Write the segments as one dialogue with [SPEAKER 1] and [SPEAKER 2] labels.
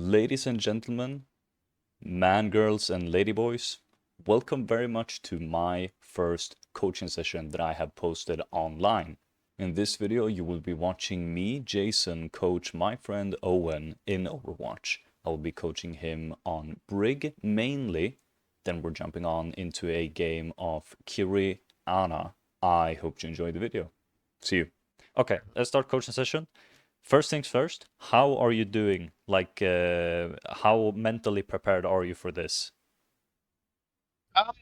[SPEAKER 1] Ladies and gentlemen, man, girls, and ladyboys, welcome very much to my first coaching session that I have posted online. In this video, you will be watching me, Jason, coach my friend Owen in Overwatch. I will be coaching him on Brig mainly, then we're jumping on into a game of Kiri, Ana. I hope you enjoy the video. See you. Okay, let's start coaching session. First things first, how are you doing? Like, how mentally prepared are you for this?
[SPEAKER 2] I'm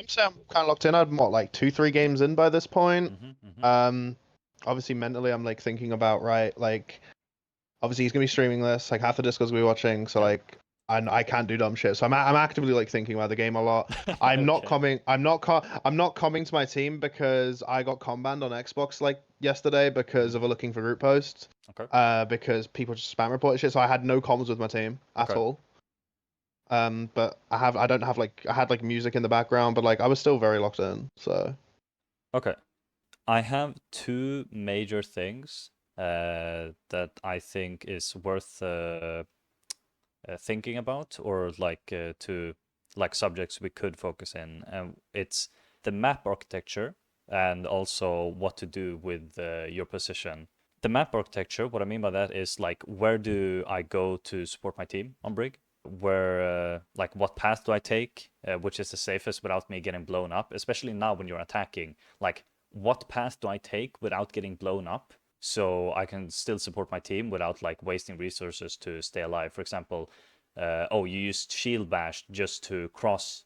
[SPEAKER 2] saying I'm kind of locked in. I'm like 2-3 games in by this point. Obviously mentally I'm like thinking about like obviously he's gonna be streaming this. Like half the Discord's gonna be watching, so like I can't do dumb shit. So I'm actively like thinking about the game a lot. I'm not coming. I'm not coming to my team because I got banned on Xbox like yesterday because of a looking for group post.
[SPEAKER 1] Okay.
[SPEAKER 2] Because people just spam report shit. So I had no comms with my team at all. But I had like music in the background, but like I was still very locked in. So.
[SPEAKER 1] Okay. I have two major things that I think is worth thinking about, or like subjects we could focus in. It's the map architecture and also what to do with your position. The map architecture, what I mean by that is like, where do I go to support my team on Brig? Where, like, what path do I take, which is the safest without me getting blown up, especially now when you're attacking. Like, what path do I take without getting blown up so I can still support my team without like wasting resources to stay alive? For example, you used shield bash just to cross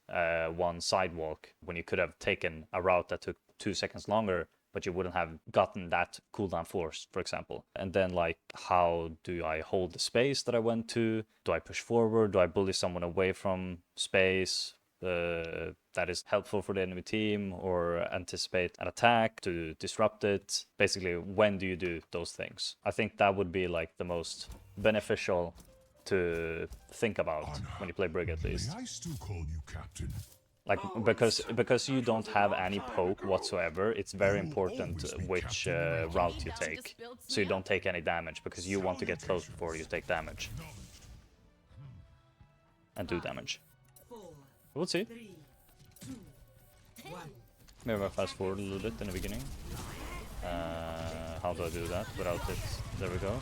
[SPEAKER 1] one sidewalk when you could have taken a route that took 2 seconds longer, but you wouldn't have gotten that cooldown force, for example. And then, like, how do I hold the space that I went to? Do I push forward? Do I bully someone away from space that is helpful for the enemy team, or anticipate an attack to disrupt it? Basically, when do you do those things? I think that would be like the most beneficial to think about when you play Brig, at least.
[SPEAKER 3] May I still call you Captain?
[SPEAKER 1] Like, because you don't have any poke whatsoever, it's very important which route you take, so you don't take any damage, because you want to get close before you take damage and do damage. We'll see. Maybe I'll fast forward a little bit in the beginning. How do I do that without it? There we go.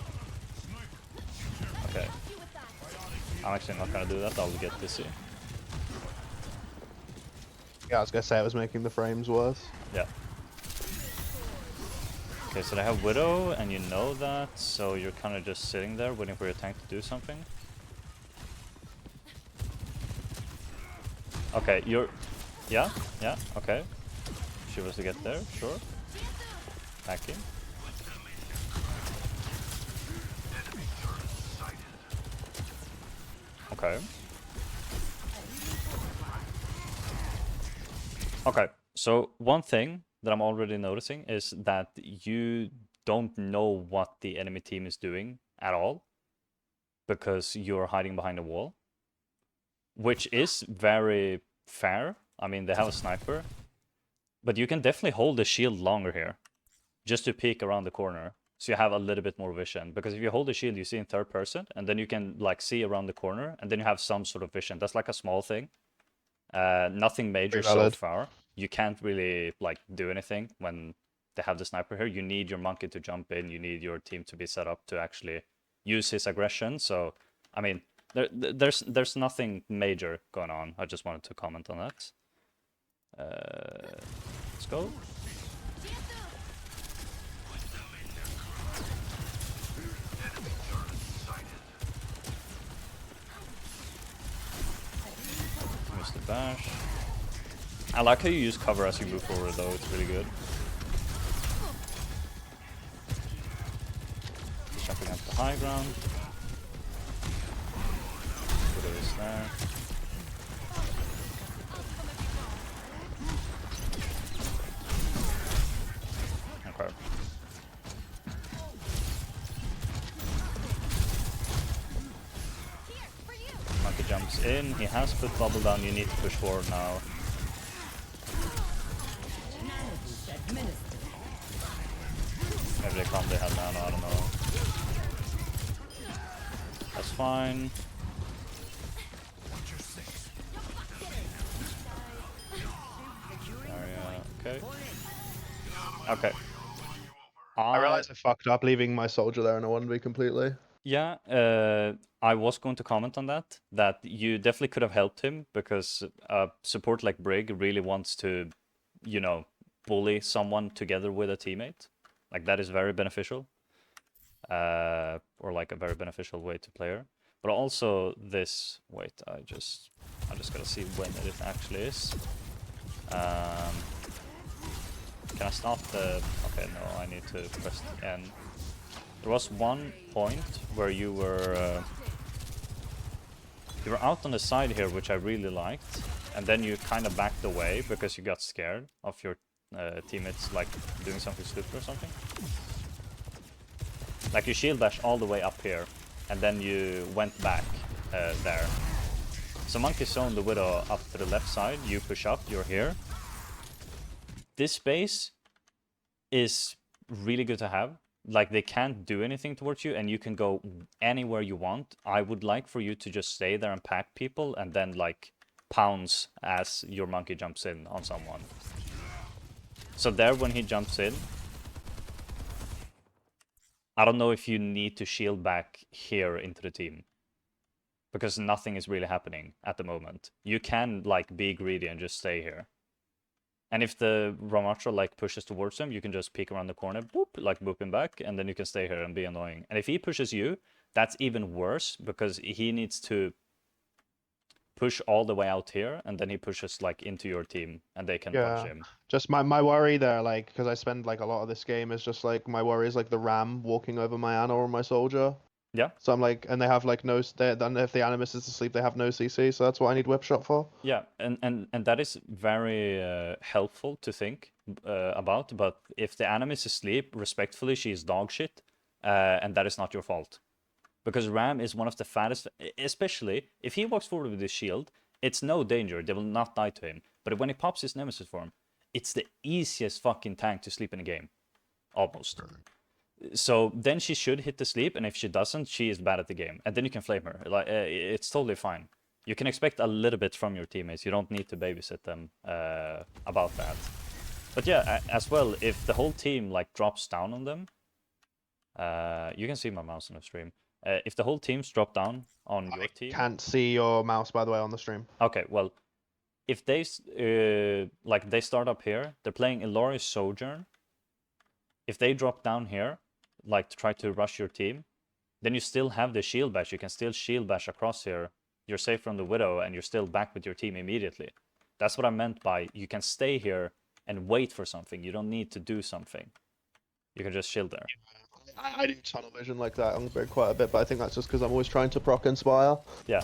[SPEAKER 1] Okay. I'm actually not gonna do that, I'll get dizzy.
[SPEAKER 2] Yeah, I was gonna say I was making the frames worse.
[SPEAKER 1] Yeah. Okay, so they have Widow, and you know that, so you're kind of just sitting there waiting for your tank to do something. Okay, you're... Yeah, okay. She was to get there, sure. Hacking. Okay. Okay, so one thing that I'm already noticing is that you don't know what the enemy team is doing at all, because you're hiding behind a wall, which is very fair. I mean, they have a sniper, but you can definitely hold the shield longer here, just to peek around the corner, so you have a little bit more vision. Because if you hold the shield, you see in third person, and then you can like see around the corner, and then you have some sort of vision. That's like a small thing. Nothing major so far. You can't really like do anything when they have the sniper here. You need your monkey to jump in. You need your team to be set up to actually use his aggression. So, I mean, there's nothing major going on. I just wanted to comment on that. Let's go. Use the bash. I like how you use cover as you move forward, though. It's really good. Jumping up the high ground. Widow is there. Okay. Monkey jumps in. He has put bubble down. You need to push forward now. Maybe they calm the hell down, I don't know. That's fine. Okay. Okay.
[SPEAKER 2] I realized I fucked up leaving my soldier there in a 1v completely.
[SPEAKER 1] Yeah, I was going to comment on that. That you definitely could have helped him because support like Brig really wants to, you know, bully someone together with a teammate. Like that is very beneficial. Or like a very beneficial way to play her. But also this. Wait, I just gotta see when it actually is. Can I stop the... Okay, no, I need to press N. There was one point where you were out on the side here, which I really liked, and then you kind of backed away because you got scared of your teammates like doing something stupid or something. Like you shield bash all the way up here, and then you went back there. So Monkey zone the Widow up to the left side, you push up, you're here. This space is really good to have. Like they can't do anything towards you and you can go anywhere you want. I would like for you to just stay there and pack people and then like pounce as your monkey jumps in on someone. So there when he jumps in, I don't know if you need to shield back here into the team. Because nothing is really happening at the moment. You can like be greedy and just stay here. And if the Ramatra like pushes towards him, you can just peek around the corner, boop, like boop him back, and then you can stay here and be annoying. And if he pushes you, that's even worse because he needs to push all the way out here, and then he pushes like into your team, and they can watch him.
[SPEAKER 2] Just my worry there, like, because I spend like a lot of this game is just like my worry is like the ram walking over my Ana or my soldier.
[SPEAKER 1] Yeah.
[SPEAKER 2] So I'm like, and they have like no, then if the Animus is asleep, they have no CC, so that's what I need whip shot for.
[SPEAKER 1] Yeah, and that is very helpful to think about. But if the Animus is asleep, respectfully, she is dog shit, and that is not your fault. Because Ram is one of the fattest, especially if he walks forward with his shield, it's no danger, they will not die to him. But when he pops his Nemesis form, it's the easiest fucking tank to sleep in a game. Almost. So then she should hit the sleep, and if she doesn't, she is bad at the game. And then you can flame her. Like it's totally fine. You can expect a little bit from your teammates. You don't need to babysit them about that. But yeah, as well, if the whole team like drops down on them, you can see my mouse on the stream. If the whole team's drop down on your team,
[SPEAKER 2] can't see your mouse by the way on the stream.
[SPEAKER 1] Okay, well, if they like they start up here, they're playing Ilori's Sojourn. If they drop down here, like to try to rush your team, then you still have the shield bash. You can still shield bash across here. You're safe from the Widow, and you're still back with your team immediately. That's what I meant by you can stay here and wait for something. You don't need to do something. You can just shield there.
[SPEAKER 2] I do tunnel vision like that on Brig quite a bit, but I think that's just because I'm always trying to proc Inspire.
[SPEAKER 1] Yeah,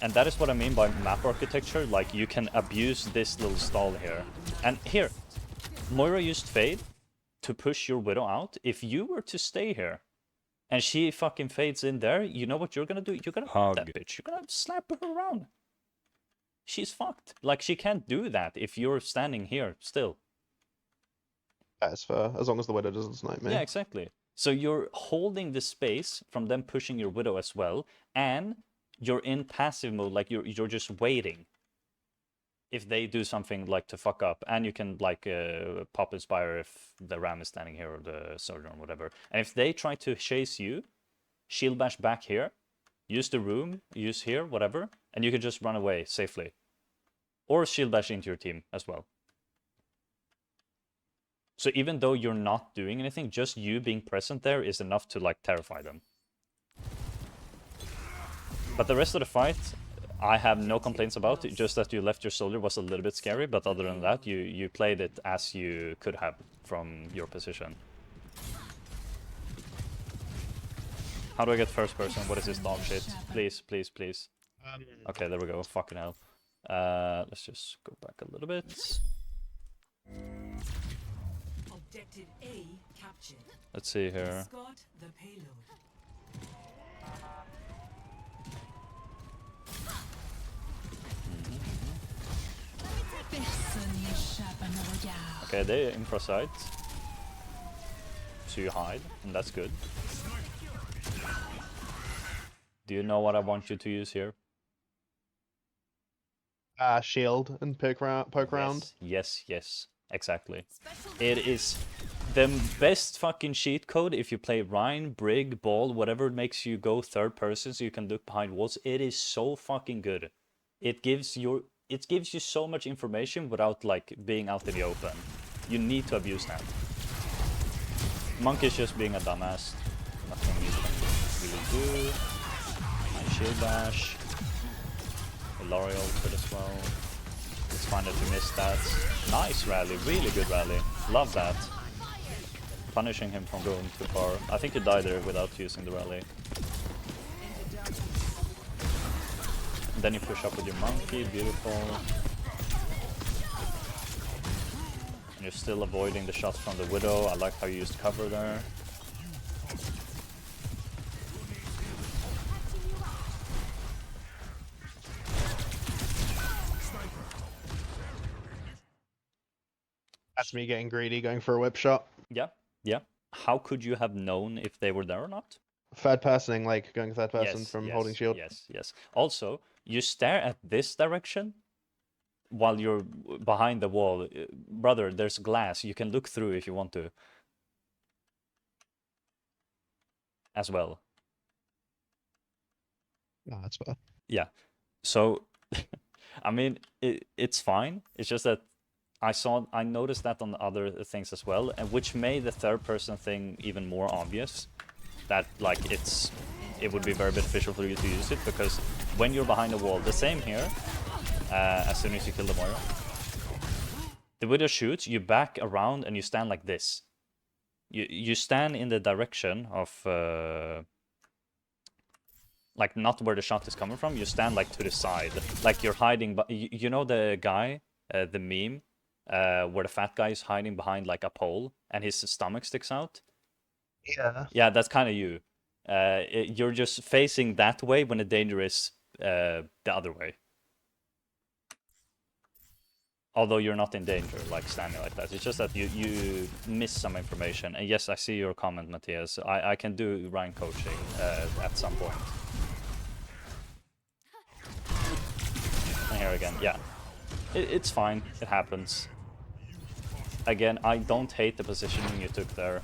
[SPEAKER 1] and that is what I mean by map architecture. Like you can abuse this little stall here. And here, Moira used Fade to push your Widow out. If you were to stay here and she fucking fades in there, you know what you're gonna do? You're gonna hug that bitch. You're gonna slap her around. She's fucked. Like she can't do that if you're standing here still.
[SPEAKER 2] That's fair, as long as the Widow doesn't snipe me.
[SPEAKER 1] Yeah, exactly. So you're holding the space from them pushing your Widow as well, and you're in passive mode, like you're just waiting. If they do something like to fuck up, and you can like pop Inspire if the Ram is standing here or the Sojourn or whatever. And if they try to chase you, shield bash back here, use the room, use here, whatever, and you can just run away safely. Or shield bash into your team as well. So even though you're not doing anything, just you being present there is enough to like terrify them. But the rest of the fight, I have no complaints about it, just that you left your soldier was a little bit scary, but other than that, you played it as you could have from your position. How do I get first person? What is this dog shit? Please, please, please. Okay, there we go. Fucking hell. Let's just go back a little bit.
[SPEAKER 3] Objective A captured.
[SPEAKER 1] Let's see here.
[SPEAKER 3] Escort the payload.
[SPEAKER 1] Okay, they infra site. So you hide, and that's good. Do you know what I want you to use here?
[SPEAKER 2] Shield and poke round.
[SPEAKER 1] Yes, exactly. It is the best fucking cheat code if you play Rhine, Brig, Ball, whatever makes you go third person so you can look behind walls. It is so fucking good. It gives you so much information without like being out in the open. You need to abuse that. Monk is just being a dumbass. Nothing you can really do. My shield bash. L'Oreal could as well. It's fine that you missed that. Nice rally, really good rally. Love that. Punishing him from going too far. I think you died there without using the rally. And then you push up with your monkey, beautiful. And you're still avoiding the shots from the Widow. I like how you used cover there.
[SPEAKER 2] That's me getting greedy, going for a whip shot.
[SPEAKER 1] Yeah. How could you have known if they were there or not?
[SPEAKER 2] Third personing, like going third person from holding shield.
[SPEAKER 1] Yes. Also, you stare at this direction while you're behind the wall. Brother, there's glass. You can look through if you want to. As well.
[SPEAKER 2] No, that's bad.
[SPEAKER 1] Yeah. So, I mean, it's fine. It's just that I noticed that on other things as well, and which made the third person thing even more obvious. That like it would be very beneficial for you to use it, because when you're behind a wall, the same here. As soon as you kill the Moira, the Widow shoots, you back around and you stand like this. You stand in the direction of like not where the shot is coming from. You stand like to the side, like you're hiding. But you know the guy, the meme, where the fat guy is hiding behind like a pole and his stomach sticks out. Yeah, that's kind of you. You're just facing that way when the danger is the other way. Although you're not in danger, like standing like that. It's just that you miss some information. And yes, I see your comment, Matthias. I can do Rhine coaching at some point. And here again, yeah. It's fine. It happens. Again, I don't hate the positioning you took there.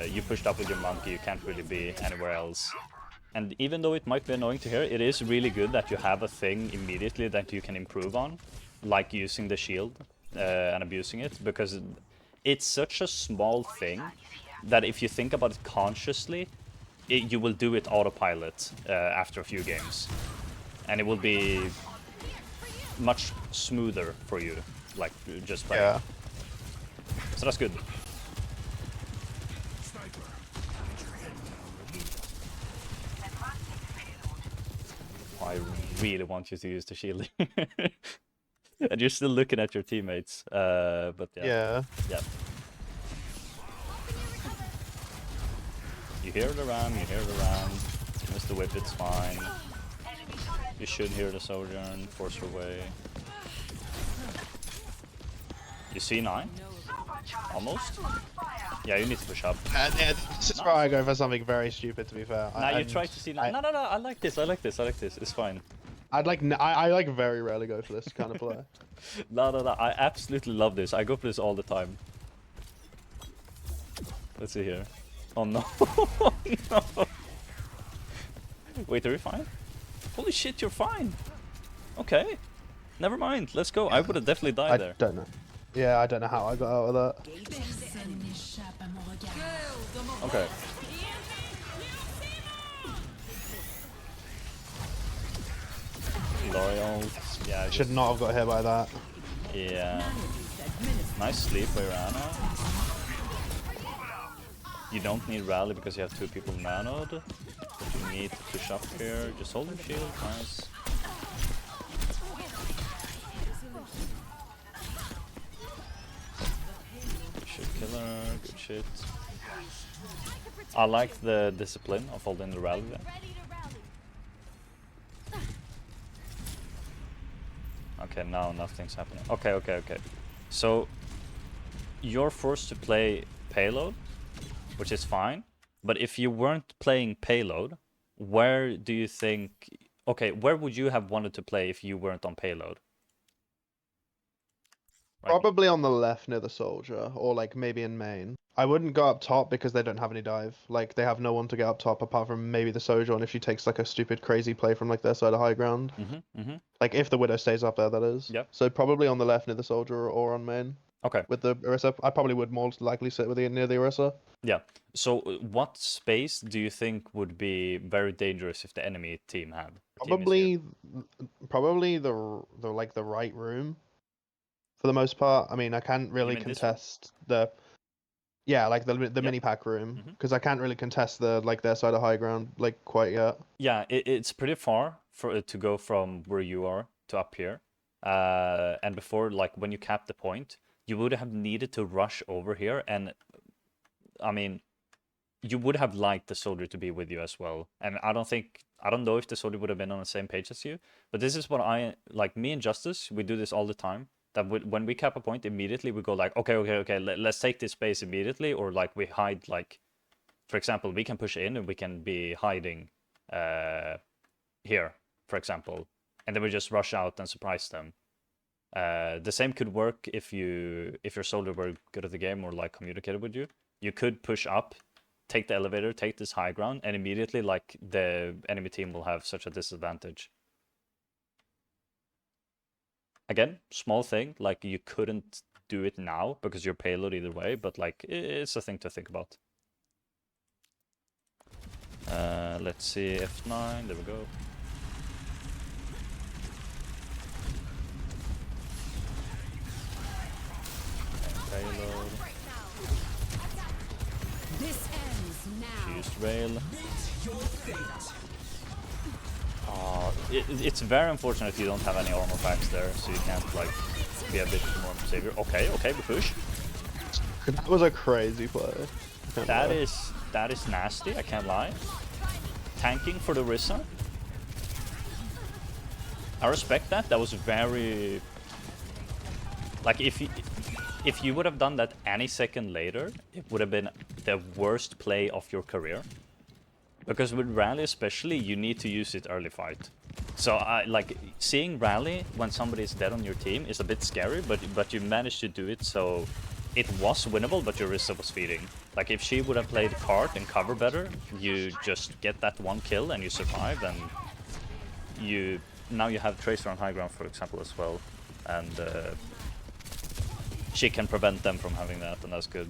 [SPEAKER 1] You pushed up with your monkey. You can't really be anywhere else. And even though it might be annoying to hear, it is really good that you have a thing immediately that you can improve on. Like using the shield and abusing it, because it's such a small thing that if you think about it consciously, you will do it autopilot after a few games, and it will be much smoother for you, like just playing.
[SPEAKER 2] Yeah.
[SPEAKER 1] So that's good. I really want you to use the shield. And you're still looking at your teammates, but yeah. Yeah. You hear the ram, miss the whip, it's fine. You should hear the Sojourn, force your way. You see 9? Almost? Yeah, you need to push up.
[SPEAKER 2] Yeah, this is where I go for something very stupid, to be fair.
[SPEAKER 1] Now you try to see 9. No, I like this, it's fine.
[SPEAKER 2] I like very rarely go for this kind of play.
[SPEAKER 1] No, I absolutely love this. I go for this all the time. Let's see here. Oh no. No. Wait, are you fine? Holy shit, you're fine. Okay. Never mind, let's go. I would have definitely died there.
[SPEAKER 2] I don't know. Yeah, I don't know how I got out of that.
[SPEAKER 1] Okay. L'Oreal. Yeah.
[SPEAKER 2] Should not have got hit by that.
[SPEAKER 1] Yeah. Nice sleep by Rana. You don't need rally because you have 2 people nanoed. But you need to push up here. Just hold your shield. Nice. Good shit, killer. Good shit. I like the discipline of holding the rally there. Okay, now nothing's happening. Okay. So, you're forced to play payload, which is fine. But if you weren't playing payload, where do you think... Okay, where would you have wanted to play if you weren't on payload? Right.
[SPEAKER 2] Probably on the left near the soldier, or like maybe in main. I wouldn't go up top because they don't have any dive. Like they have no one to get up top apart from maybe the soldier, and if she takes like a stupid crazy play from like their side of high ground. Like if the Widow stays up there, that is.
[SPEAKER 1] Yep.
[SPEAKER 2] So probably on the left near the soldier or on main.
[SPEAKER 1] Okay.
[SPEAKER 2] With the Orisa, I probably would more likely sit with the near the Orisa.
[SPEAKER 1] Yeah. So what space do you think would be very dangerous if the enemy team had?
[SPEAKER 2] Probably the like the right room. For the most part, I mean, I can't really contest the, like the mini pack room because I can't really contest the like their side of high ground like quite yet.
[SPEAKER 1] Yeah, it's pretty far for it to go from where you are to up here. And before, like when you cap the point, you would have needed to rush over here, and I mean, you would have liked the soldier to be with you as well. And I don't know if the soldier would have been on the same page as you, but this is what I like. Me and Justice, we do this all the time. That when we cap a point, immediately we go like, okay, let's take this space immediately, or like we hide, like, for example, we can push in and we can be hiding here, for example, and then we just rush out and surprise them. The same could work if your soldier were good at the game or like communicated with you. You could push up, take the elevator, take this high ground, and immediately like the enemy team will have such a disadvantage. Again, small thing, like you couldn't do it now because you're payload either way, but like it's a thing to think about. Let's see, F9, there we go. And payload.
[SPEAKER 3] This ends now.
[SPEAKER 1] Fused rail. It's very unfortunate you don't have any armor packs there, so you can't like be a bit more of a savior. Okay, we push.
[SPEAKER 2] That was a crazy play.
[SPEAKER 1] That is nasty, I can't lie. Tanking for the Risa. I respect that. That was very... Like, if you would have done that any second later, it would have been the worst play of your career. Because with Rally especially, you need to use it early fight. So like seeing Rally when somebody is dead on your team is a bit scary, but you managed to do it, so it was winnable, but your Risa was feeding. Like if she would have played cart and cover better, you just get that one kill and you survive, and now you have Tracer on high ground, for example, as well, and she can prevent them from having that, and that's good.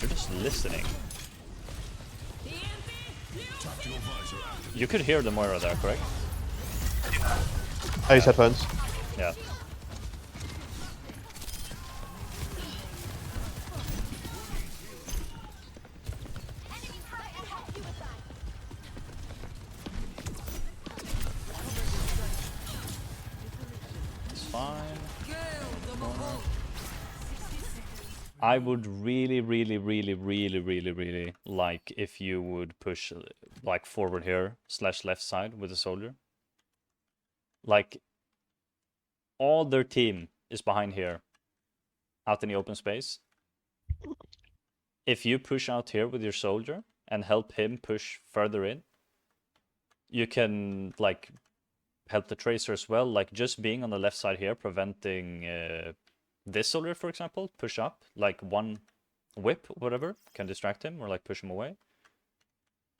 [SPEAKER 1] You're just listening. You could hear the Moira there, correct?
[SPEAKER 2] I use headphones.
[SPEAKER 1] Yeah. It's fine. I would really like if you would push like forward here / left side with the soldier. Like all their team is behind here, out in the open space. If you push out here with your soldier and help him push further in, you can like help the Tracer as well. Like just being on the left side here, preventing this soldier, for example, push up, like one whip, whatever, can distract him or like push him away.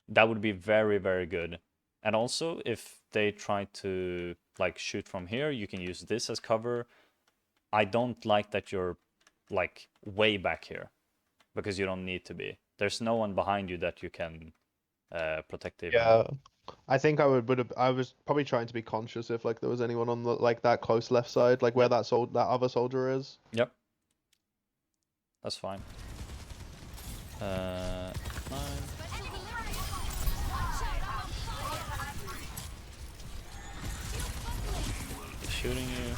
[SPEAKER 1] That would be very good. And also, if they try to like shoot from here, you can use this as cover. I don't like that you're like way back here, because you don't need to be. There's no one behind you that you can protect him.
[SPEAKER 2] Yeah. I think I was probably trying to be conscious if like there was anyone on the like that close left side, like where that other soldier is.
[SPEAKER 1] Yep. That's fine. Fine. He's shooting you.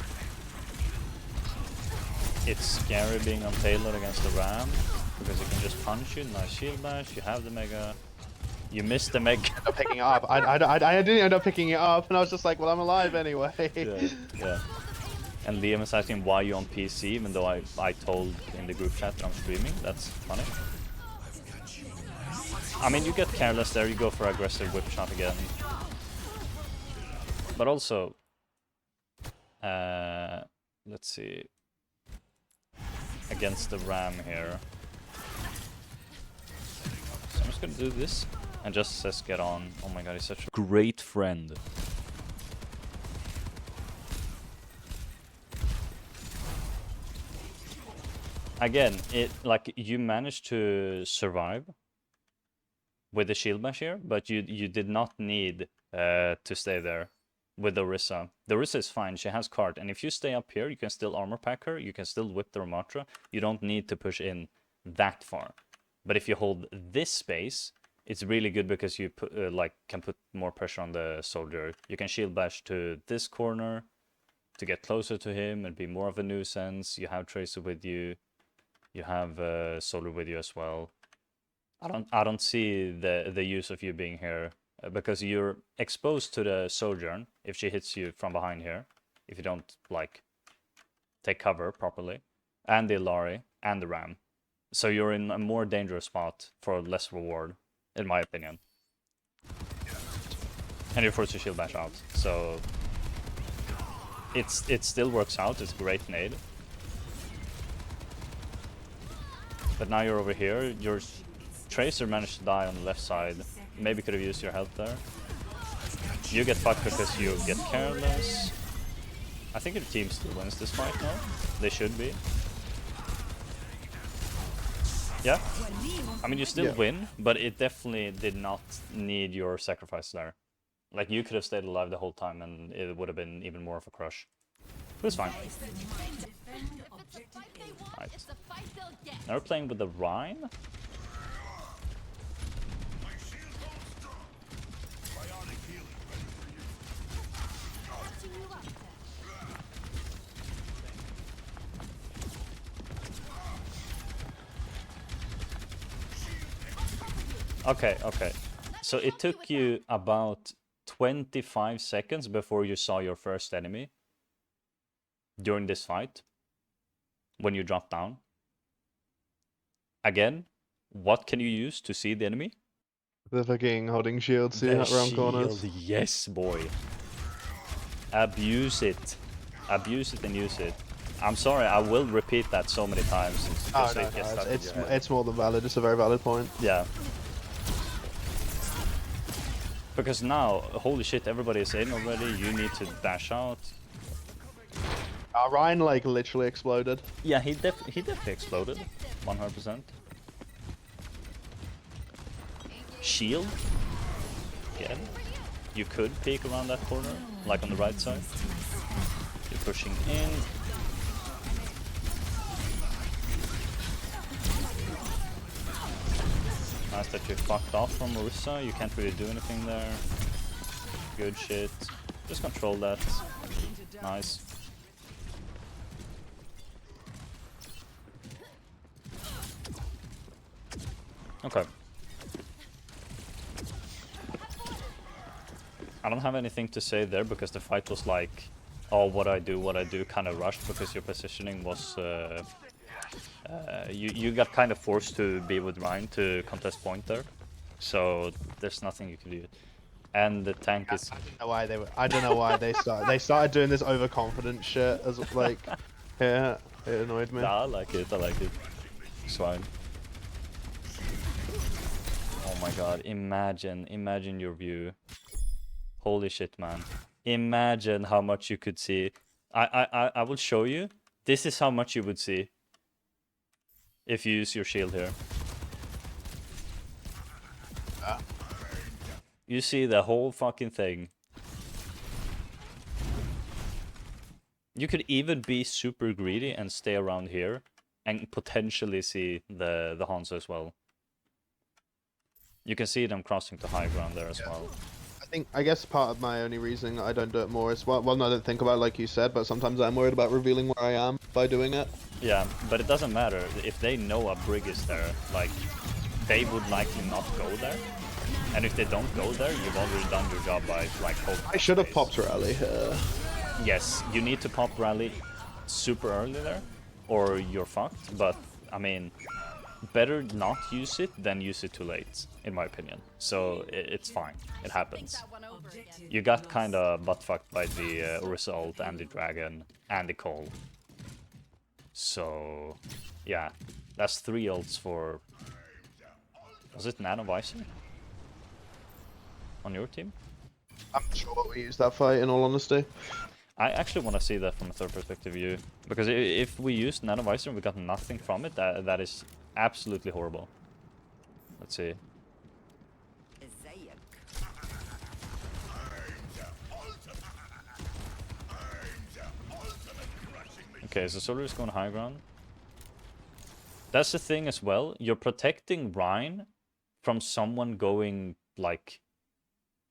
[SPEAKER 1] It's scary being on payload against the ram, because it can just punch you. Nice shield bash. You have the mega. You missed the mega.
[SPEAKER 2] Up picking it up. I didn't end up picking it up, and I was just like, well, I'm alive anyway.
[SPEAKER 1] Yeah. And Liam is asking why you on PC, even though I told in the group chat that I'm streaming. That's funny. I mean, you get careless there, you go for aggressive whip shot again. But also, let's see, against the ram here. So I'm just gonna do this and just says get on. Oh my god, he's such a great friend. Again, like you managed to survive with the shield bash here, but you did not need to stay there with the Orisa. The Orisa is fine, she has cart, and if you stay up here, you can still armor pack her, you can still whip the Ramatra, you don't need to push in that far. But if you hold this space, it's really good because you put, can put more pressure on the soldier. You can shield bash to this corner to get closer to him and be more of a nuisance. You have Tracer with you. You have Soldier with you as well. I don't see the use of you being here because you're exposed to the Sojourn if she hits you from behind here, if you don't like take cover properly, and the Ilari and the Ram. So you're in a more dangerous spot for less reward, in my opinion. And you're forced to shield bash out. So it still works out. It's a great nade. But now you're over here, your Tracer managed to die on the left side. Maybe could have used your health there. You get fucked because you get careless. I think your team still wins this fight now. They should be. Yeah? I mean, you still win, but it definitely did not need your sacrifice there. Like, you could have stayed alive the whole time and it would have been even more of a crush. But it's fine. Right. Now we're playing with the Rhine. Okay. So it took you about 25 seconds before you saw your first enemy during this fight. When you drop down. Again, what can you use to see the enemy?
[SPEAKER 2] The fucking holding shield, see that around corners.
[SPEAKER 1] Yes, boy. Abuse it. Abuse it and use it. I'm sorry, I will repeat that so many times.
[SPEAKER 2] It's more than valid. It's a very valid point.
[SPEAKER 1] Yeah. Because now, holy shit, everybody is in already. You need to dash out.
[SPEAKER 2] Ryan like literally exploded.
[SPEAKER 1] Yeah, he definitely exploded. 100%. Shield. Again. You could peek around that corner, like on the right side. You're pushing in. Nice that you fucked off from Orisa. You can't really do anything there. Good shit. Just control that. Nice. Okay. I don't have anything to say there because the fight was like, oh, what I do, kind of rushed because your positioning was, you got kind of forced to be with Ryan to contest point there, so there's nothing you can do. And the tank is.
[SPEAKER 2] I don't know why they started doing this overconfident shit as like, yeah, it annoyed me.
[SPEAKER 1] Nah, I like it. It's fine. Oh my god, imagine your view. Holy shit, man. Imagine how much you could see. I will show you. This is how much you would see if you use your shield here. You see the whole fucking thing. You could even be super greedy and stay around here and potentially see the Hanzo as well. You can see them crossing to high ground there as well.
[SPEAKER 2] I guess part of my only reason I don't do it more is, well, no, I don't think about it like you said, but sometimes I'm worried about revealing where I am by doing it.
[SPEAKER 1] Yeah, but it doesn't matter. If they know a Brig is there, like, they would likely not go there. And if they don't go there, you've already done your job by, like, holding.
[SPEAKER 2] I should have popped Rally.
[SPEAKER 1] Yes, you need to pop Rally super early there, or you're fucked. But, I mean, better not use it than use it too late, in my opinion. So it's fine. It happens. You got kind of butt-fucked by the result and the dragon and the call. So, yeah. That's 3 ults for... Was it Nano Visor? On your team?
[SPEAKER 2] I'm not sure what we used that fight, in all honesty.
[SPEAKER 1] I actually want to see that from a third perspective view. Because if we used Nano Visor and we got nothing from it, that is absolutely horrible. Let's see. Okay, so Solar is going high ground. That's the thing as well. You're protecting Ryan from someone going, like,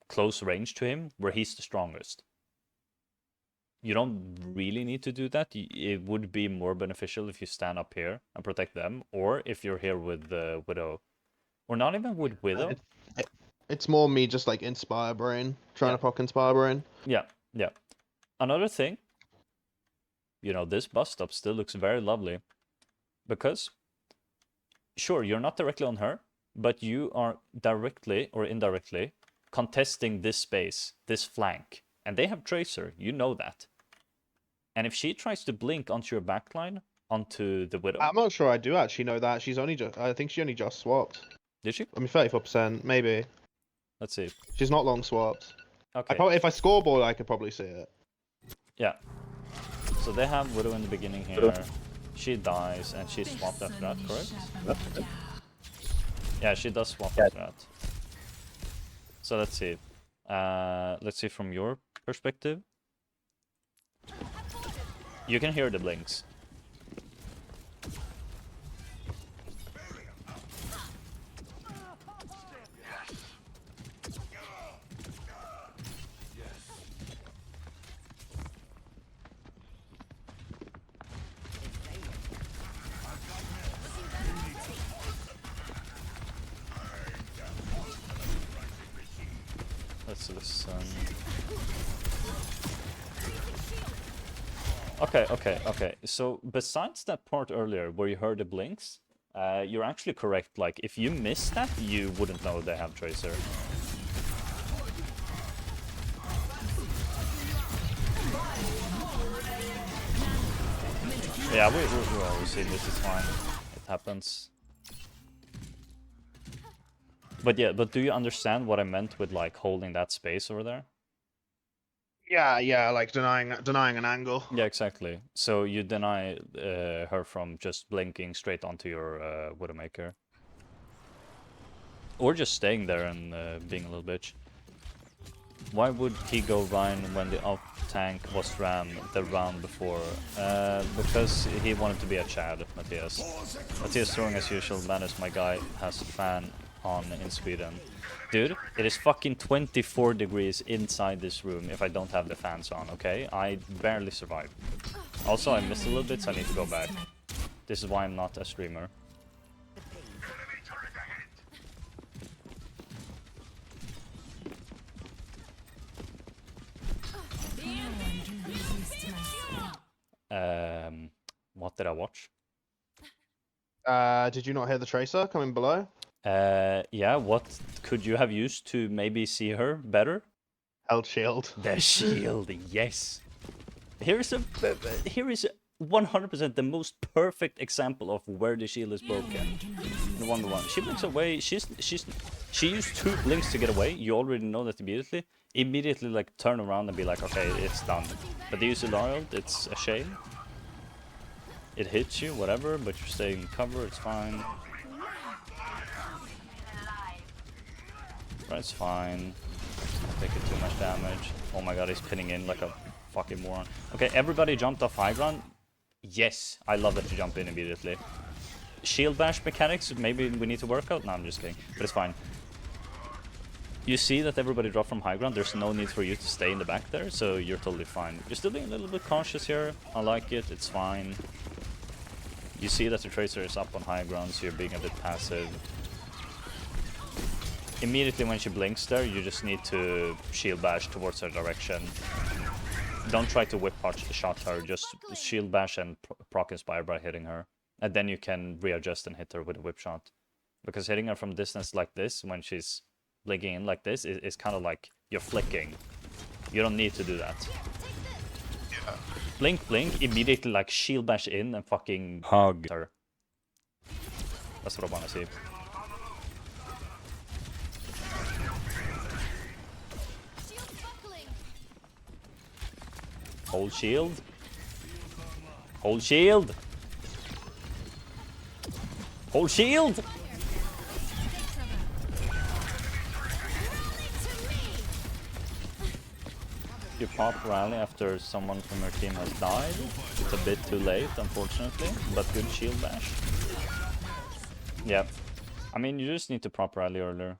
[SPEAKER 1] close range to him, where he's the strongest. You don't really need to do that. It would be more beneficial if you stand up here and protect them, or if you're here with the Widow. Or not even with Widow.
[SPEAKER 2] It's more me just, like, Inspire Brain. Trying to proc Inspire Brain.
[SPEAKER 1] Yeah, yeah. Another thing, you know, this bus stop still looks very lovely. Because, sure, you're not directly on her, but you are directly or indirectly contesting this space, this flank. And they have Tracer, you know that. And if she tries to blink onto your backline, onto the Widow...
[SPEAKER 2] I'm not sure I do actually know that. She's only just... I think she only just swapped.
[SPEAKER 1] Did she?
[SPEAKER 2] I mean, 34%, maybe.
[SPEAKER 1] Let's see.
[SPEAKER 2] She's not long swapped.
[SPEAKER 1] Okay.
[SPEAKER 2] If I scoreboard, I could probably see it.
[SPEAKER 1] Yeah. So they have Widow in the beginning here. She dies, and she swapped after that, correct? Yeah, she does swap after that. So let's see. Let's see from your perspective. You can hear the blinks. Let's listen. Okay. So besides that part earlier where you heard the blinks, you're actually correct. Like, if you missed that, you wouldn't know they have Tracer. Yeah, we're always seeing this, it's fine. It happens. But yeah, but do you understand what I meant with, like, holding that space over there?
[SPEAKER 2] Yeah, like denying an angle.
[SPEAKER 1] Yeah, exactly. So you deny her from just blinking straight onto your Widowmaker. Or just staying there and being a little bitch. Why would he go Ryan when the up tank was ran the round before? Because he wanted to be a Chad, Matthias. Matthias throwing as usual, Manus, my guy, has a fan on in Sweden. Dude, it is fucking 24 degrees inside this room if I don't have the fans on, okay? I barely survive. Also, I missed a little bit, so I need to go back. This is why I'm not a streamer. What did I watch?
[SPEAKER 2] Did you not hear the Tracer coming below?
[SPEAKER 1] Yeah, what could you have used to maybe see her better?
[SPEAKER 2] Held shield.
[SPEAKER 1] The shield, yes. Here is 100% the most perfect example of where the shield is broken. The 1-1. She blinks away. She used 2 blinks to get away. You already know that immediately. Immediately, like, turn around and be like, okay, it's done. But they use the Laurel, it's a shame. It hits you, whatever, but you're staying in cover, it's fine. That's fine. Not taking too much damage. Oh my god, he's pinning in like a fucking moron. Okay, everybody jumped off high ground. Yes, I love that you jump in immediately. Shield bash mechanics, maybe we need to work out? No, I'm just kidding, but it's fine. You see that everybody dropped from high ground, there's no need for you to stay in the back there, so you're totally fine. You're still being a little bit cautious here, I like it, it's fine. You see that the Tracer is up on high ground, so you're being a bit passive. Immediately when she blinks there, you just need to shield bash towards her direction. Don't try to whip shot her, just shield bash and proc inspire by hitting her. And then you can readjust and hit her with a whip shot. Because hitting her from distance like this, when she's blinking in like this, is kind of like you're flicking. You don't need to do that.
[SPEAKER 2] Yeah.
[SPEAKER 1] Blink, blink, immediately like shield bash in and fucking hug her. That's what I want to see. Hold shield. Hold shield. Hold shield. You pop rally after someone from your team has died. It's a bit too late, unfortunately, but good shield bash. Yeah. I mean, you just need to prop rally earlier.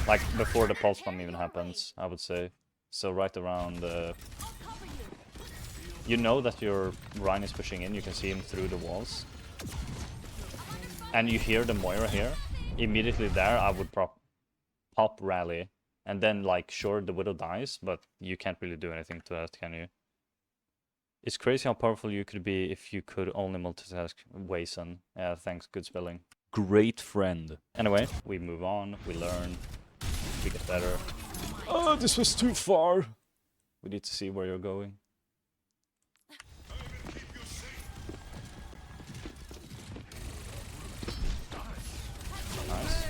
[SPEAKER 1] Like, before the pulse bomb even happens, I would say. So right around... You know that your Rhine is pushing in, you can see him through the walls. And you hear the Moira here. Immediately there, I would pop rally. And then, like, sure, the Widow dies, but you can't really do anything to that, can you? It's crazy how powerful you could be if you could only multitask Wason. Yeah, thanks, good spelling. Great friend. Anyway, we move on, we learn, we get better. Oh, this was too far! We need to see where you're going. Nice.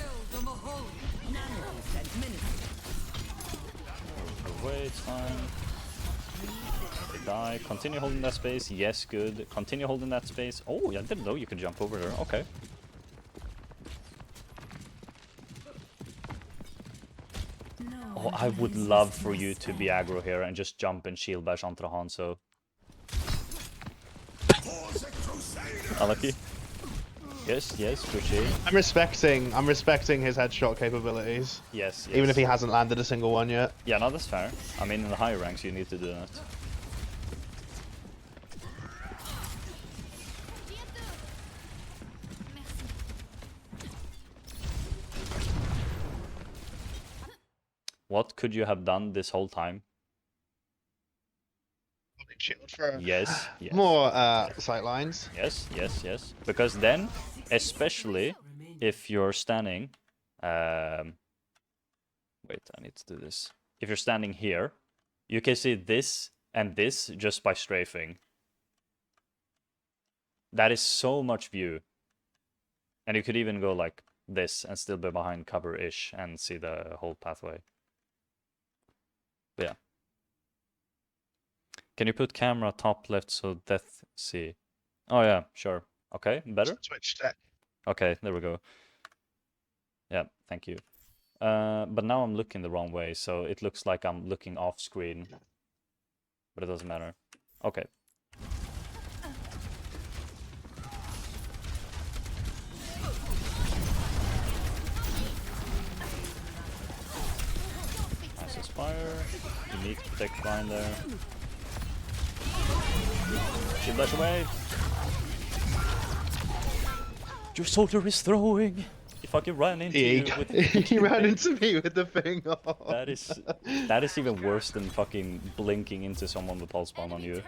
[SPEAKER 1] Wait, it's fine. They die. Continue holding that space. Yes, good. Continue holding that space. Oh, I didn't know you could jump over there. Okay. Oh, I would love for you to be aggro here and just jump and shield bash onto the Hanzo. Unlucky. Yes, yes, pushy.
[SPEAKER 2] I'm respecting his headshot capabilities.
[SPEAKER 1] Yes, yes.
[SPEAKER 2] Even if he hasn't landed a single one yet.
[SPEAKER 1] Yeah, no, that's fair. I mean, in the higher ranks, you need to do that. What could you have done this whole time?
[SPEAKER 2] Shield for
[SPEAKER 1] Yes, yes.
[SPEAKER 2] more sight lines.
[SPEAKER 1] Yes, yes, yes. Because then, especially if you're standing... Wait, I need to do this. If you're standing here, you can see this and this just by strafing. That is so much view. And you could even go like this and still be behind cover-ish and see the whole pathway. But yeah. Can you put camera top left so Death see? Oh yeah, sure. Okay, better?
[SPEAKER 2] Switch deck.
[SPEAKER 1] Okay, there we go. Yeah, thank you. But now I'm looking the wrong way, so it looks like I'm looking off screen. But it doesn't matter. Okay. Nice Aspire. You need to protect Blind there. Shield dash away. Your soldier is throwing. He fucking ran into you with the
[SPEAKER 2] he ran into me with the thing.
[SPEAKER 1] That is even worse than fucking blinking into someone with pulse bomb on you.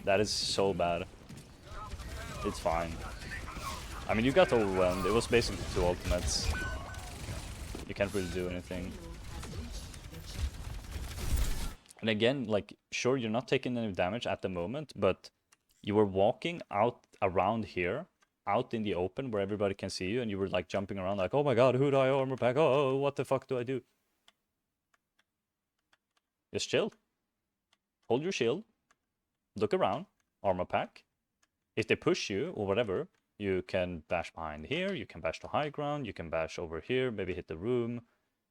[SPEAKER 1] That is so bad. It's fine. I mean, you got overwhelmed. It was basically 2 ultimates. You can't really do anything. And again, like, sure, you're not taking any damage at the moment, but you were walking out around here, out in the open where everybody can see you, and you were like jumping around like, oh my god, who do I armor pack? Oh, what the fuck do I do? Just chill. Hold your shield. Look around. Armor pack. If they push you or whatever, you can bash behind here, you can bash to high ground, you can bash over here, maybe hit the room.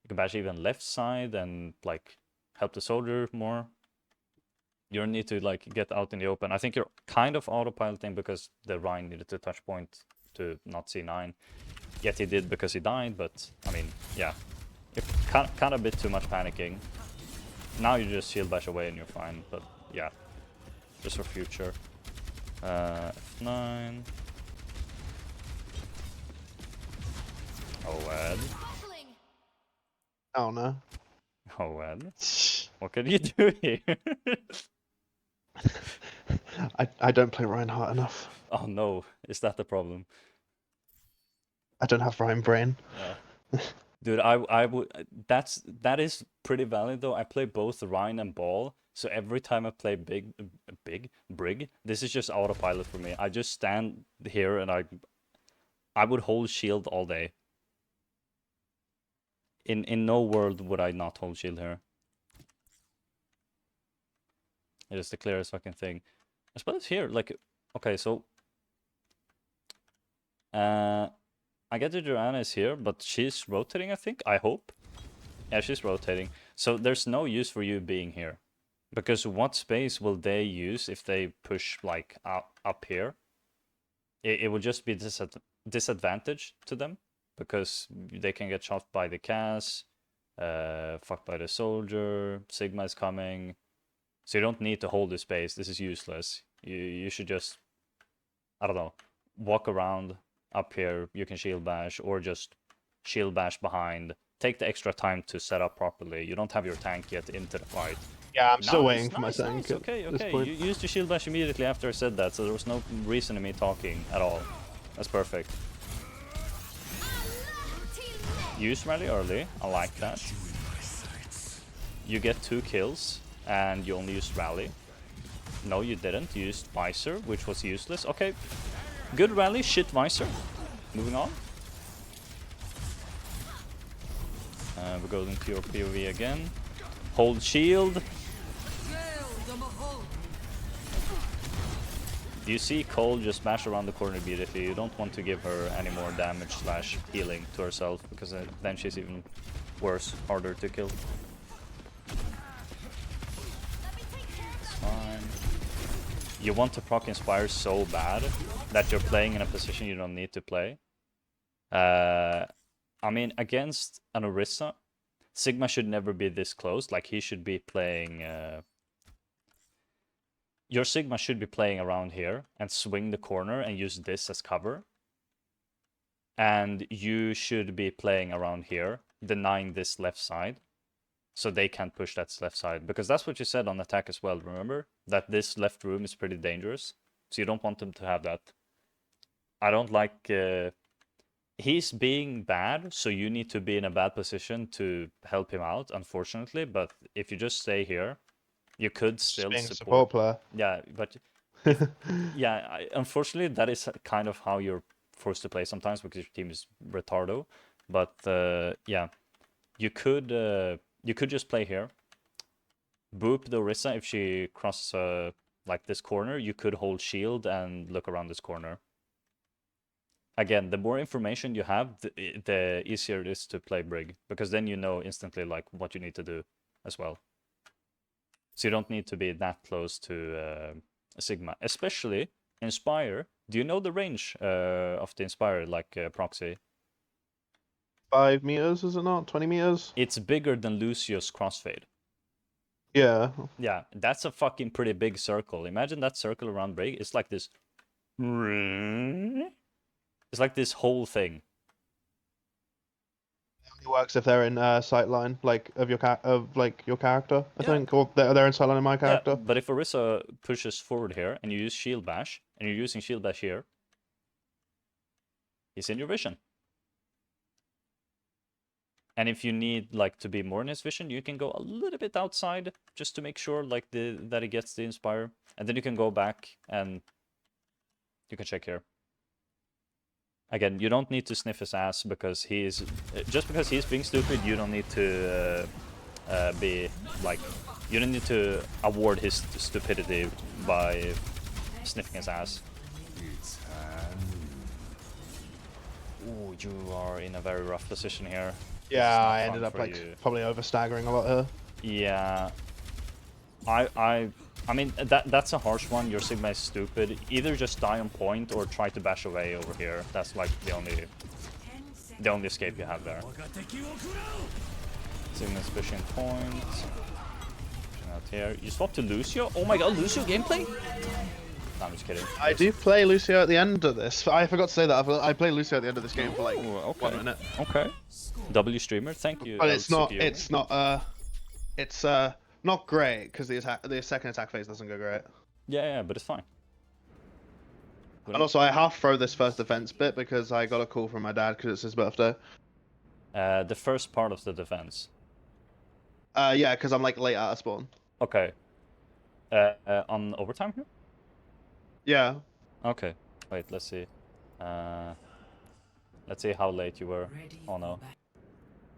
[SPEAKER 1] You can bash even left side and like help the soldier more. You don't need to like get out in the open. I think you're kind of autopiloting because the Rhine needed to touch point to not see 9. Yet he did because he died, but I mean, yeah. You're kind of a bit too much panicking. Now you just shield bash away and you're fine, but yeah. Just for future. F9. OED.
[SPEAKER 2] Oh no.
[SPEAKER 1] OED. What can you do here?
[SPEAKER 2] I don't play Reinhardt enough.
[SPEAKER 1] Oh no, is that the problem?
[SPEAKER 2] I don't have Rhyme Brain.
[SPEAKER 1] Yeah. Dude, I would that is pretty valid though. I play both Rhine and Ball, so every time I play Brig, this is just autopilot for me. I just stand here and I would hold shield all day. In no world would I not hold shield here. It is the clearest fucking thing. I suppose here, like, okay, so I get the Joanna is here, but she's rotating, I think. I hope. Yeah, she's rotating. So there's no use for you being here. Because what space will they use if they push, like, up here? It would just be disadvantage to them. Because they can get shot by the Cass, fucked by the soldier, Sigma is coming. So you don't need to hold the space. This is useless. You should just, I don't know, walk around up here. You can shield bash or just shield bash behind. Take the extra time to set up properly. You don't have your tank yet into the fight.
[SPEAKER 2] Yeah, I'm still
[SPEAKER 1] Nice,
[SPEAKER 2] waiting for my
[SPEAKER 1] nice,
[SPEAKER 2] tank.
[SPEAKER 1] nice. Okay,
[SPEAKER 2] at this
[SPEAKER 1] okay.
[SPEAKER 2] point.
[SPEAKER 1] You used your shield bash immediately after I said that, so there was no reason in me talking at all. That's perfect. Use rally early. I like that. You get 2 kills, and you only used rally. No, you didn't. You used Visor, which was useless. Okay, good rally, shit Visor. Moving on. We're going to your POV again. Hold shield. You see Cole just bash around the corner immediately. You don't want to give her any more damage slash healing to herself, because then she's even worse, harder to kill. It's fine. You want to proc Inspire so bad that you're playing in a position you don't need to play. I mean, against an Orisa, Sigma should never be this close. Like, he should be playing... Your Sigma should be playing around here and swing the corner and use this as cover. And you should be playing around here, denying this left side, so they can't push that left side. Because that's what you said on attack as well, remember? That this left room is pretty dangerous. So you don't want them to have that. I don't like... he's being bad, so you need to be in a bad position to help him out, unfortunately. But if you just stay here, you could still
[SPEAKER 2] Just being a
[SPEAKER 1] support.
[SPEAKER 2] support player.
[SPEAKER 1] Yeah, but yeah, unfortunately, that is kind of how you're forced to play sometimes, because your team is retardo. But yeah, you could just play here, boop the Orisa if she crosses like this corner. You could hold shield and look around this corner. Again, the more information you have, the easier it is to play Brig, because then you know instantly like what you need to do as well. So you don't need to be that close to Sigma, especially Inspire. Do you know the range of the Inspire, like proxy?
[SPEAKER 2] 5 meters, is it not? 20 meters?
[SPEAKER 1] It's bigger than Lucio's crossfade.
[SPEAKER 2] Yeah.
[SPEAKER 1] Yeah, that's a fucking pretty big circle. Imagine that circle around Brig. It's like this. It's like this whole thing.
[SPEAKER 2] It only works if they're in sightline, like of your character, I
[SPEAKER 1] Yeah.
[SPEAKER 2] think, or they're in sightline of my character.
[SPEAKER 1] Yeah, but if Orisa pushes forward here and you use Shield Bash, and you're using Shield Bash here, he's in your vision. And if you need like to be more in his vision, you can go a little bit outside just to make sure like that he gets the Inspire, and then you can go back and you can check here. Again, you don't need to sniff his ass because he's just because he's being stupid. You don't need to be like, you don't need to award his stupidity by sniffing his ass. Ooh, you are in a very rough position here.
[SPEAKER 2] Yeah, I ended up like probably over staggering a lot here.
[SPEAKER 1] Yeah, I mean that's a harsh one. Your Sigma is stupid. Either just die on point or try to bash away over here. That's like the only escape you have there. Sigma's pushing point. Pushing out here. You swap to Lucio. Oh my god, Lucio gameplay? No, I'm just kidding.
[SPEAKER 2] I do play Lucio at the end of this. I forgot to say that. I play Lucio at the end of this game for like 1 minute.
[SPEAKER 1] Okay. W streamer, thank you.
[SPEAKER 2] But it's not not great because the second attack phase doesn't go great.
[SPEAKER 1] Yeah, but it's fine.
[SPEAKER 2] And also, I half throw this first defense bit because I got a call from my dad because it's his birthday.
[SPEAKER 1] The first part of the defense.
[SPEAKER 2] Yeah, because I'm like late out of spawn.
[SPEAKER 1] Okay. On overtime here?
[SPEAKER 2] Yeah.
[SPEAKER 1] Okay. Wait, let's see. Let's see how late you were. Oh no.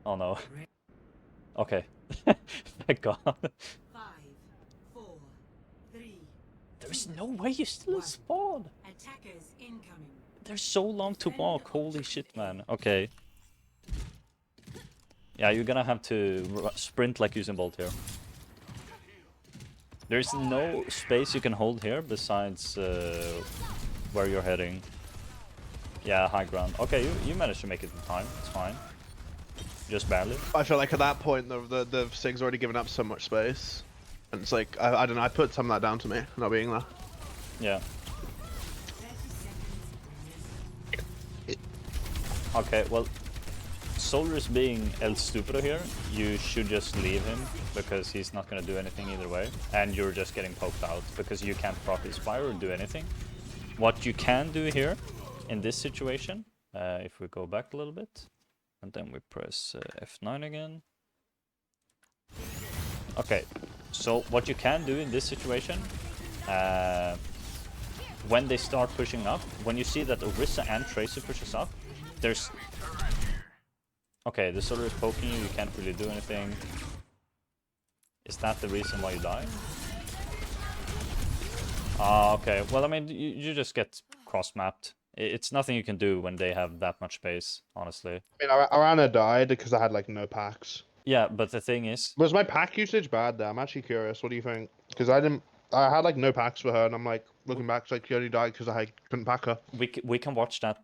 [SPEAKER 1] Oh no. Okay. Thank God.
[SPEAKER 3] 5, 4, 3.
[SPEAKER 1] There's no way you still spawn.
[SPEAKER 3] Attackers incoming.
[SPEAKER 1] There's so long to walk. Holy shit, man. Okay. Yeah, you're gonna have to sprint like Usain Bolt here. There's no space you can hold here besides where you're heading. Yeah, high ground. Okay, you managed to make it in time. It's fine. Just barely.
[SPEAKER 2] I feel like at that point the Sig's already given up so much space, and it's like I don't know. I put some of that down to me not being there.
[SPEAKER 1] Yeah. Okay, well, Soldier's being El Stupido here. You should just leave him because he's not gonna do anything either way, and you're just getting poked out because you can't proc inspire or do anything. What you can do here in this situation, if we go back a little bit, and then we press F9 again. Okay, so what you can do in this situation, when they start pushing up, when you see that Orisa and Tracer pushes up, there's... Okay, the Soldier is poking you, you can't really do anything. Is that the reason why you die? Okay, well I mean, you just get cross-mapped. It's nothing you can do when they have that much space, honestly.
[SPEAKER 2] I mean, Arana died because I had like no packs.
[SPEAKER 1] Yeah, but the thing is...
[SPEAKER 2] Was my pack usage bad there? I'm actually curious. What do you think? Because I had like no packs for her, and I'm like looking back, it's like she only died because I couldn't pack her.
[SPEAKER 1] We can watch that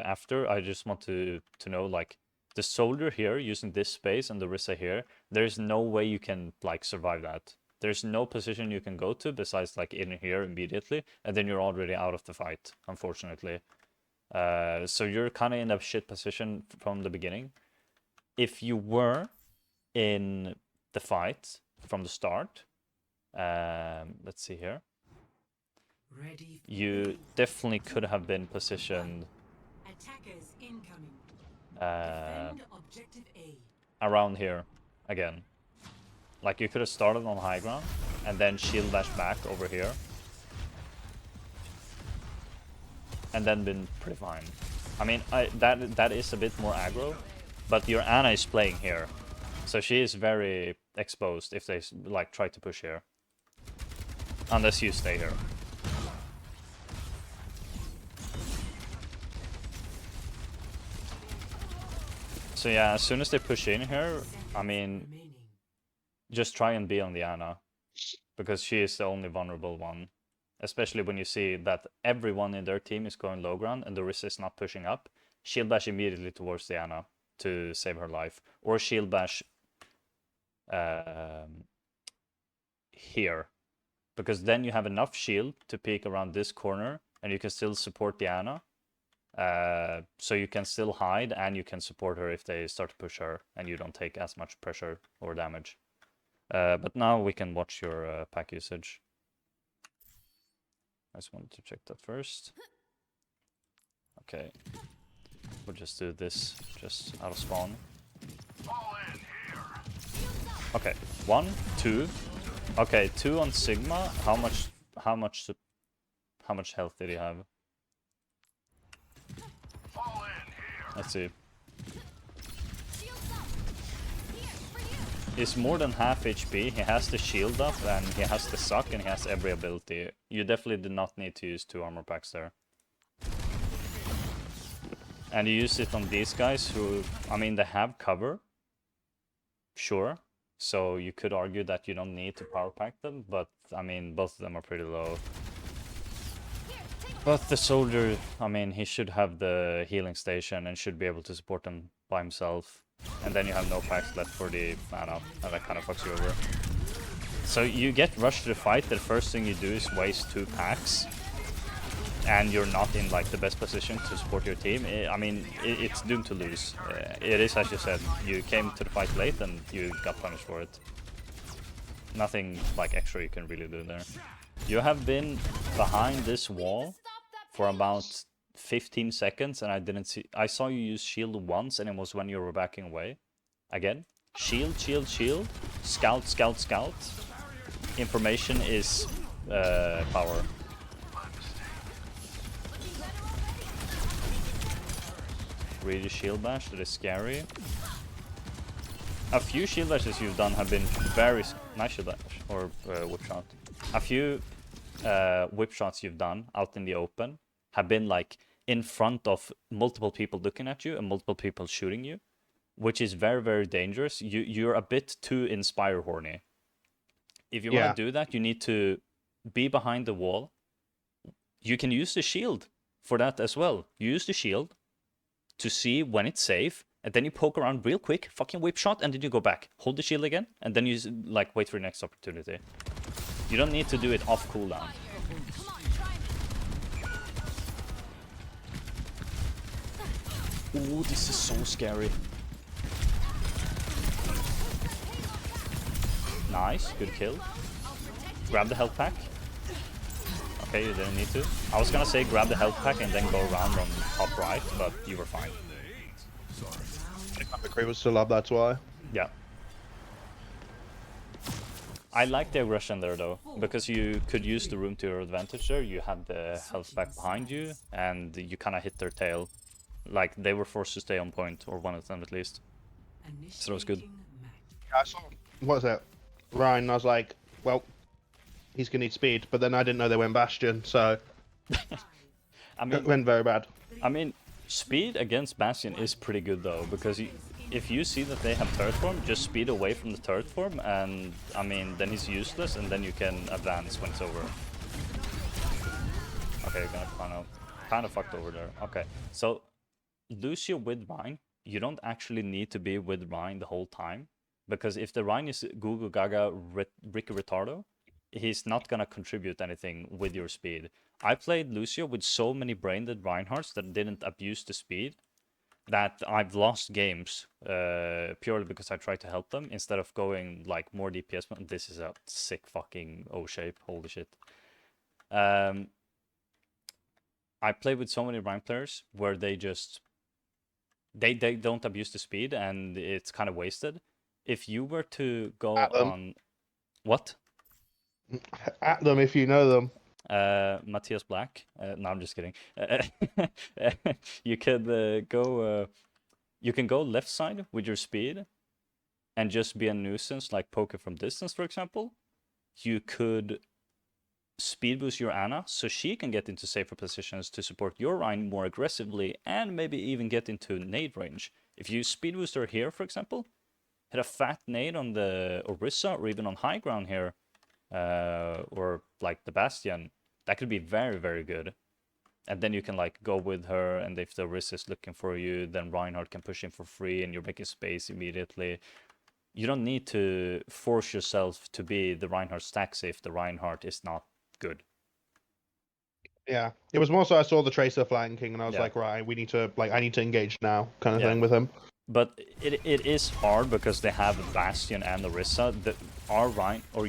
[SPEAKER 1] after. I just want to know, like, the Soldier here using this space and the Orisa here, there's no way you can like survive that. There's no position you can go to besides like in here immediately, and then you're already out of the fight, unfortunately. So you're kind of in a shit position from the beginning. If you were in the fight from the start, let's see here, you definitely could have been positioned
[SPEAKER 3] Attackers incoming. Objective A.
[SPEAKER 1] around here again. Like you could have started on high ground and then shield dash back over here, and then been pretty fine. I mean, that is a bit more aggro, but your Ana is playing here, so she is very exposed if they like try to push here, unless you stay here. So yeah, as soon as they push in here, I mean, just try and be on the Ana, because she is the only vulnerable one. Especially when you see that everyone in their team is going low ground and the Orisa is not pushing up. Shield bash immediately towards the Ana to save her life. Or shield bash here. Because then you have enough shield to peek around this corner and you can still support the Ana. So you can still hide and you can support her if they start to push her and you don't take as much pressure or damage. But now we can watch your pack usage. I just wanted to check that first. Okay. We'll just do this just out of spawn. Okay, 1, 2. Okay, 2 on Sigma. How much health did he have? Let's see. He's more than half HP, he has the shield up, and he has the suck, and he has every ability. You definitely did not need to use 2 armor packs there. And you use it on these guys who, I mean, they have cover. Sure. So you could argue that you don't need to power pack them, but I mean, both of them are pretty low. But the Soldier, I mean, he should have the healing station and should be able to support them by himself. And then you have no packs left for the mana, and that kind of fucks you over. So you get rushed to the fight, the first thing you do is waste 2 packs. And you're not in like the best position to support your team. I mean, it's doomed to lose. It is, as you said, you came to the fight late and you got punished for it. Nothing like extra you can really do there. You have been behind this wall for about 15 seconds, and I didn't see. I saw you use shield once, and it was when you were backing away. Again, shield, shield, shield, scout, scout, scout. Information is power. Really shield bash, that is scary. A few shield bashes you've done have been very nice shield bash or whip shot. A few whip shots you've done out in the open have been like in front of multiple people looking at you and multiple people shooting you, which is very, very dangerous. You're a bit too inspire horny. If you want to do that, you need to be behind the wall. You can use the shield for that as well. You use the shield to see when it's safe, and then you poke around real quick, fucking whip shot, and then you go back. Hold the shield again, and then you like wait for your next opportunity. You don't need to do it off cooldown. Ooh, this is so scary. Nice, good kill. Grab the health pack. Okay, you didn't need to. I was gonna say grab the health pack and then go around on top right, but you were fine.
[SPEAKER 2] The Kiri was still up, that's why.
[SPEAKER 1] Yeah. I like the aggression there though, because you could use the room to your advantage there. You had the health pack behind you, and you kind of hit their tail. Like, they were forced to stay on point, or one of them at least. So that was good.
[SPEAKER 2] I saw, what was it? Ryan, I was like, well, he's gonna need speed, but then I didn't know they went Bastion, so
[SPEAKER 1] I mean,
[SPEAKER 2] it went very bad.
[SPEAKER 1] I mean, speed against Bastion is pretty good though, because if you see that they have turret form, just speed away from the turret form, and I mean, then he's useless, and then you can advance when it's over. Okay, you're gonna kind of fucked over there. Okay, so Lucio with Rhine, you don't actually need to be with Rhine the whole time, because if the Rhine is Gugu Gaga Ricky Retardo, he's not gonna contribute anything with your speed. I played Lucio with so many brain-dead Reinhardts that didn't abuse the speed that I've lost games purely because I tried to help them instead of going like more DPS. This is a sick fucking O-shape, holy shit. I played with so many Rhine players where they just they don't abuse the speed and it's kind of wasted. If you were to go on what?
[SPEAKER 2] At them if you know them.
[SPEAKER 1] Matthias Black. No, I'm just kidding. You could go. You can go left side with your speed, and just be a nuisance, like poke from distance, for example. You could speed boost your Ana so she can get into safer positions to support your Rhine more aggressively, and maybe even get into nade range. If you speed boost her here, for example, hit a fat nade on the Orisa or even on high ground here. Or like the Bastion, that could be very, very good. And then you can like go with her, and if the Riz is looking for you, then Reinhardt can push in for free and you're making space immediately. You don't need to force yourself to be the Reinhardt stacks if the Reinhardt is not good.
[SPEAKER 2] Yeah, it was more so I saw the Tracer flanking and I was like, right, we need to, like, I need to engage now kind of thing with him.
[SPEAKER 1] But it is hard because they have Bastion and Orisa.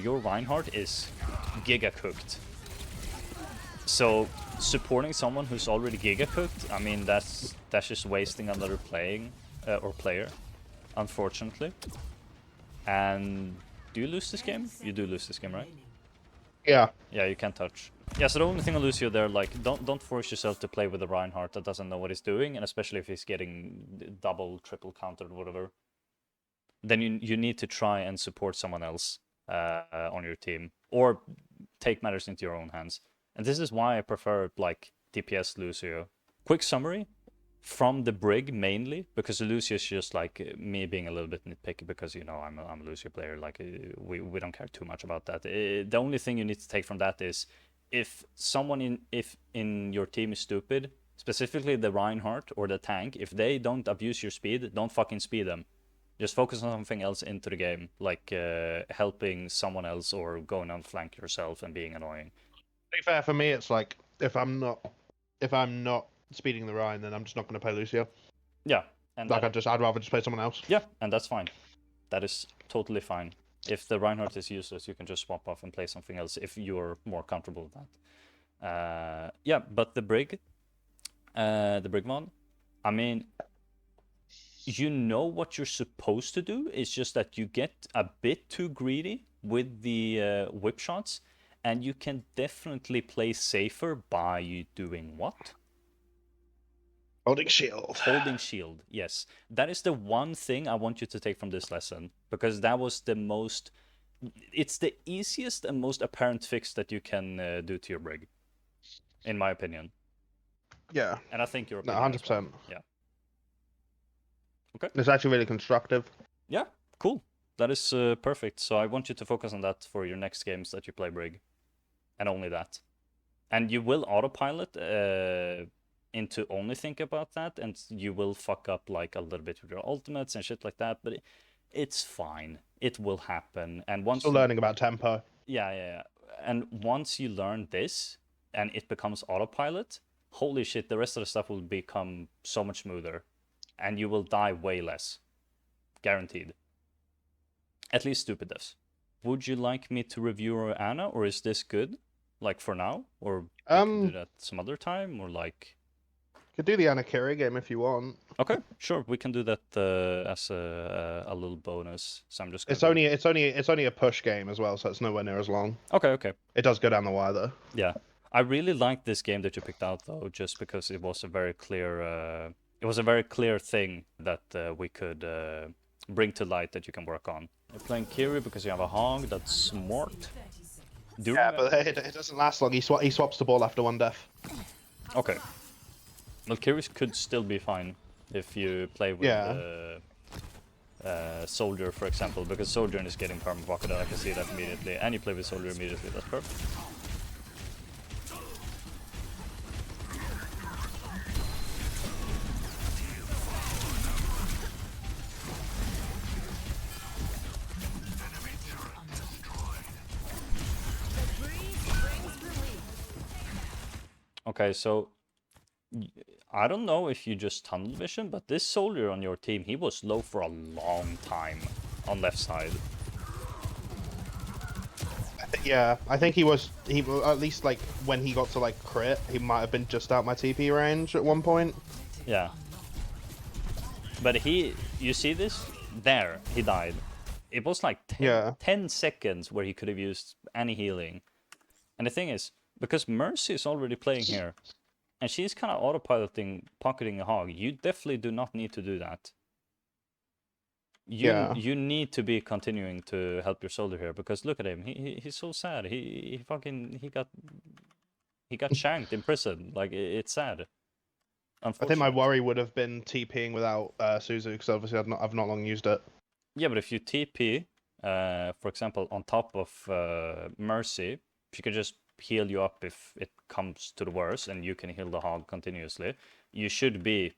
[SPEAKER 1] Your Reinhardt is giga cooked. So supporting someone who's already giga cooked, I mean that's just wasting another player, unfortunately. And do you lose this game? You do lose this game, right?
[SPEAKER 2] Yeah.
[SPEAKER 1] Yeah, you can't touch. Yeah, so the only thing on Lucio there, like, don't force yourself to play with a Reinhardt that doesn't know what he's doing, and especially if he's getting double, triple countered, whatever. Then you need to try and support someone else on your team, or take matters into your own hands. And this is why I prefer, like, DPS Lucio. Quick summary, from the Brig mainly, because Lucio is just, like, me being a little bit nitpicky, because, you know, I'm a Lucio player, like, we don't care too much about that. The only thing you need to take from that is, if someone in your team is stupid, specifically the Reinhardt or the tank, if they don't abuse your speed, don't fucking speed them. Just focus on something else into the game, like helping someone else or going on flank yourself and being annoying.
[SPEAKER 2] To be fair, for me, it's like if I'm not speeding the Rhine, then I'm just not going to play Lucio.
[SPEAKER 1] Yeah, and
[SPEAKER 2] like I'd rather just play someone else.
[SPEAKER 1] Yeah, and that's fine. That is totally fine. If the Reinhardt is useless, you can just swap off and play something else if you're more comfortable with that. Yeah, but the Brig mod, I mean, you know what you're supposed to do. It's just that you get a bit too greedy with the whip shots, and you can definitely play safer by doing what?
[SPEAKER 2] Holding shield.
[SPEAKER 1] Holding shield, yes. That is the one thing I want you to take from this lesson, because that was the most... It's the easiest and most apparent fix that you can do to your Brig, in my opinion.
[SPEAKER 2] Yeah.
[SPEAKER 1] And I think your
[SPEAKER 2] No,
[SPEAKER 1] opinion as well.
[SPEAKER 2] 100%.
[SPEAKER 1] Yeah. Okay.
[SPEAKER 2] It's actually really constructive.
[SPEAKER 1] Yeah, cool. That is perfect. So I want you to focus on that for your next games that you play Brig. And only that. And you will autopilot into only think about that, and you will fuck up like a little bit with your ultimates and shit like that, but it's fine. It will happen. And once
[SPEAKER 2] Still learning about tempo.
[SPEAKER 1] Yeah. And once you learn this and it becomes autopilot, holy shit, the rest of the stuff will become so much smoother. And you will die way less. Guaranteed. At least stupid deaths. Would you like me to review Anna, or is this good? Like for now? Or we can do that some other time? Or like...
[SPEAKER 2] Could do the Anna Kiri game if you want.
[SPEAKER 1] Okay, sure. We can do that as a little bonus. So I'm just gonna
[SPEAKER 2] It's only a push game as well, so it's nowhere near as long.
[SPEAKER 1] Okay.
[SPEAKER 2] It does go down the wire though.
[SPEAKER 1] Yeah. I really like this game that you picked out though, just because it was a very clear thing that we could bring to light that you can work on. You're playing Kiri because you have a hog that's smart.
[SPEAKER 2] Yeah, but it doesn't last long. He swaps the ball after one death.
[SPEAKER 1] Okay. Well, Kiri could still be fine if you play with Soldier, for example, because Soldier is getting perma pocketed. I can see that immediately, and you play with Soldier immediately. That's perfect. Okay, so I don't know if you just tunnel vision, but this Soldier on your team, he was low for a long time on left side.
[SPEAKER 2] Yeah, I think he at least like when he got to like crit, he might have been just out my TP range at one point.
[SPEAKER 1] Yeah. But you see this? There, he died. It was like 10 seconds where he could have used any healing. And the thing is, because Mercy is already playing here, and she's kind of autopiloting, pocketing a hog, you definitely do not need to do that. You need to be continuing to help your soldier here, because look at him, he's so sad. He got shanked in prison. Like, it's sad.
[SPEAKER 2] I think my worry would have been TPing without Suzu, because obviously I've not long used it.
[SPEAKER 1] Yeah, but if you TP, for example, on top of Mercy, if you could just heal you up if it comes to the worst, and you can heal the hog continuously, you should be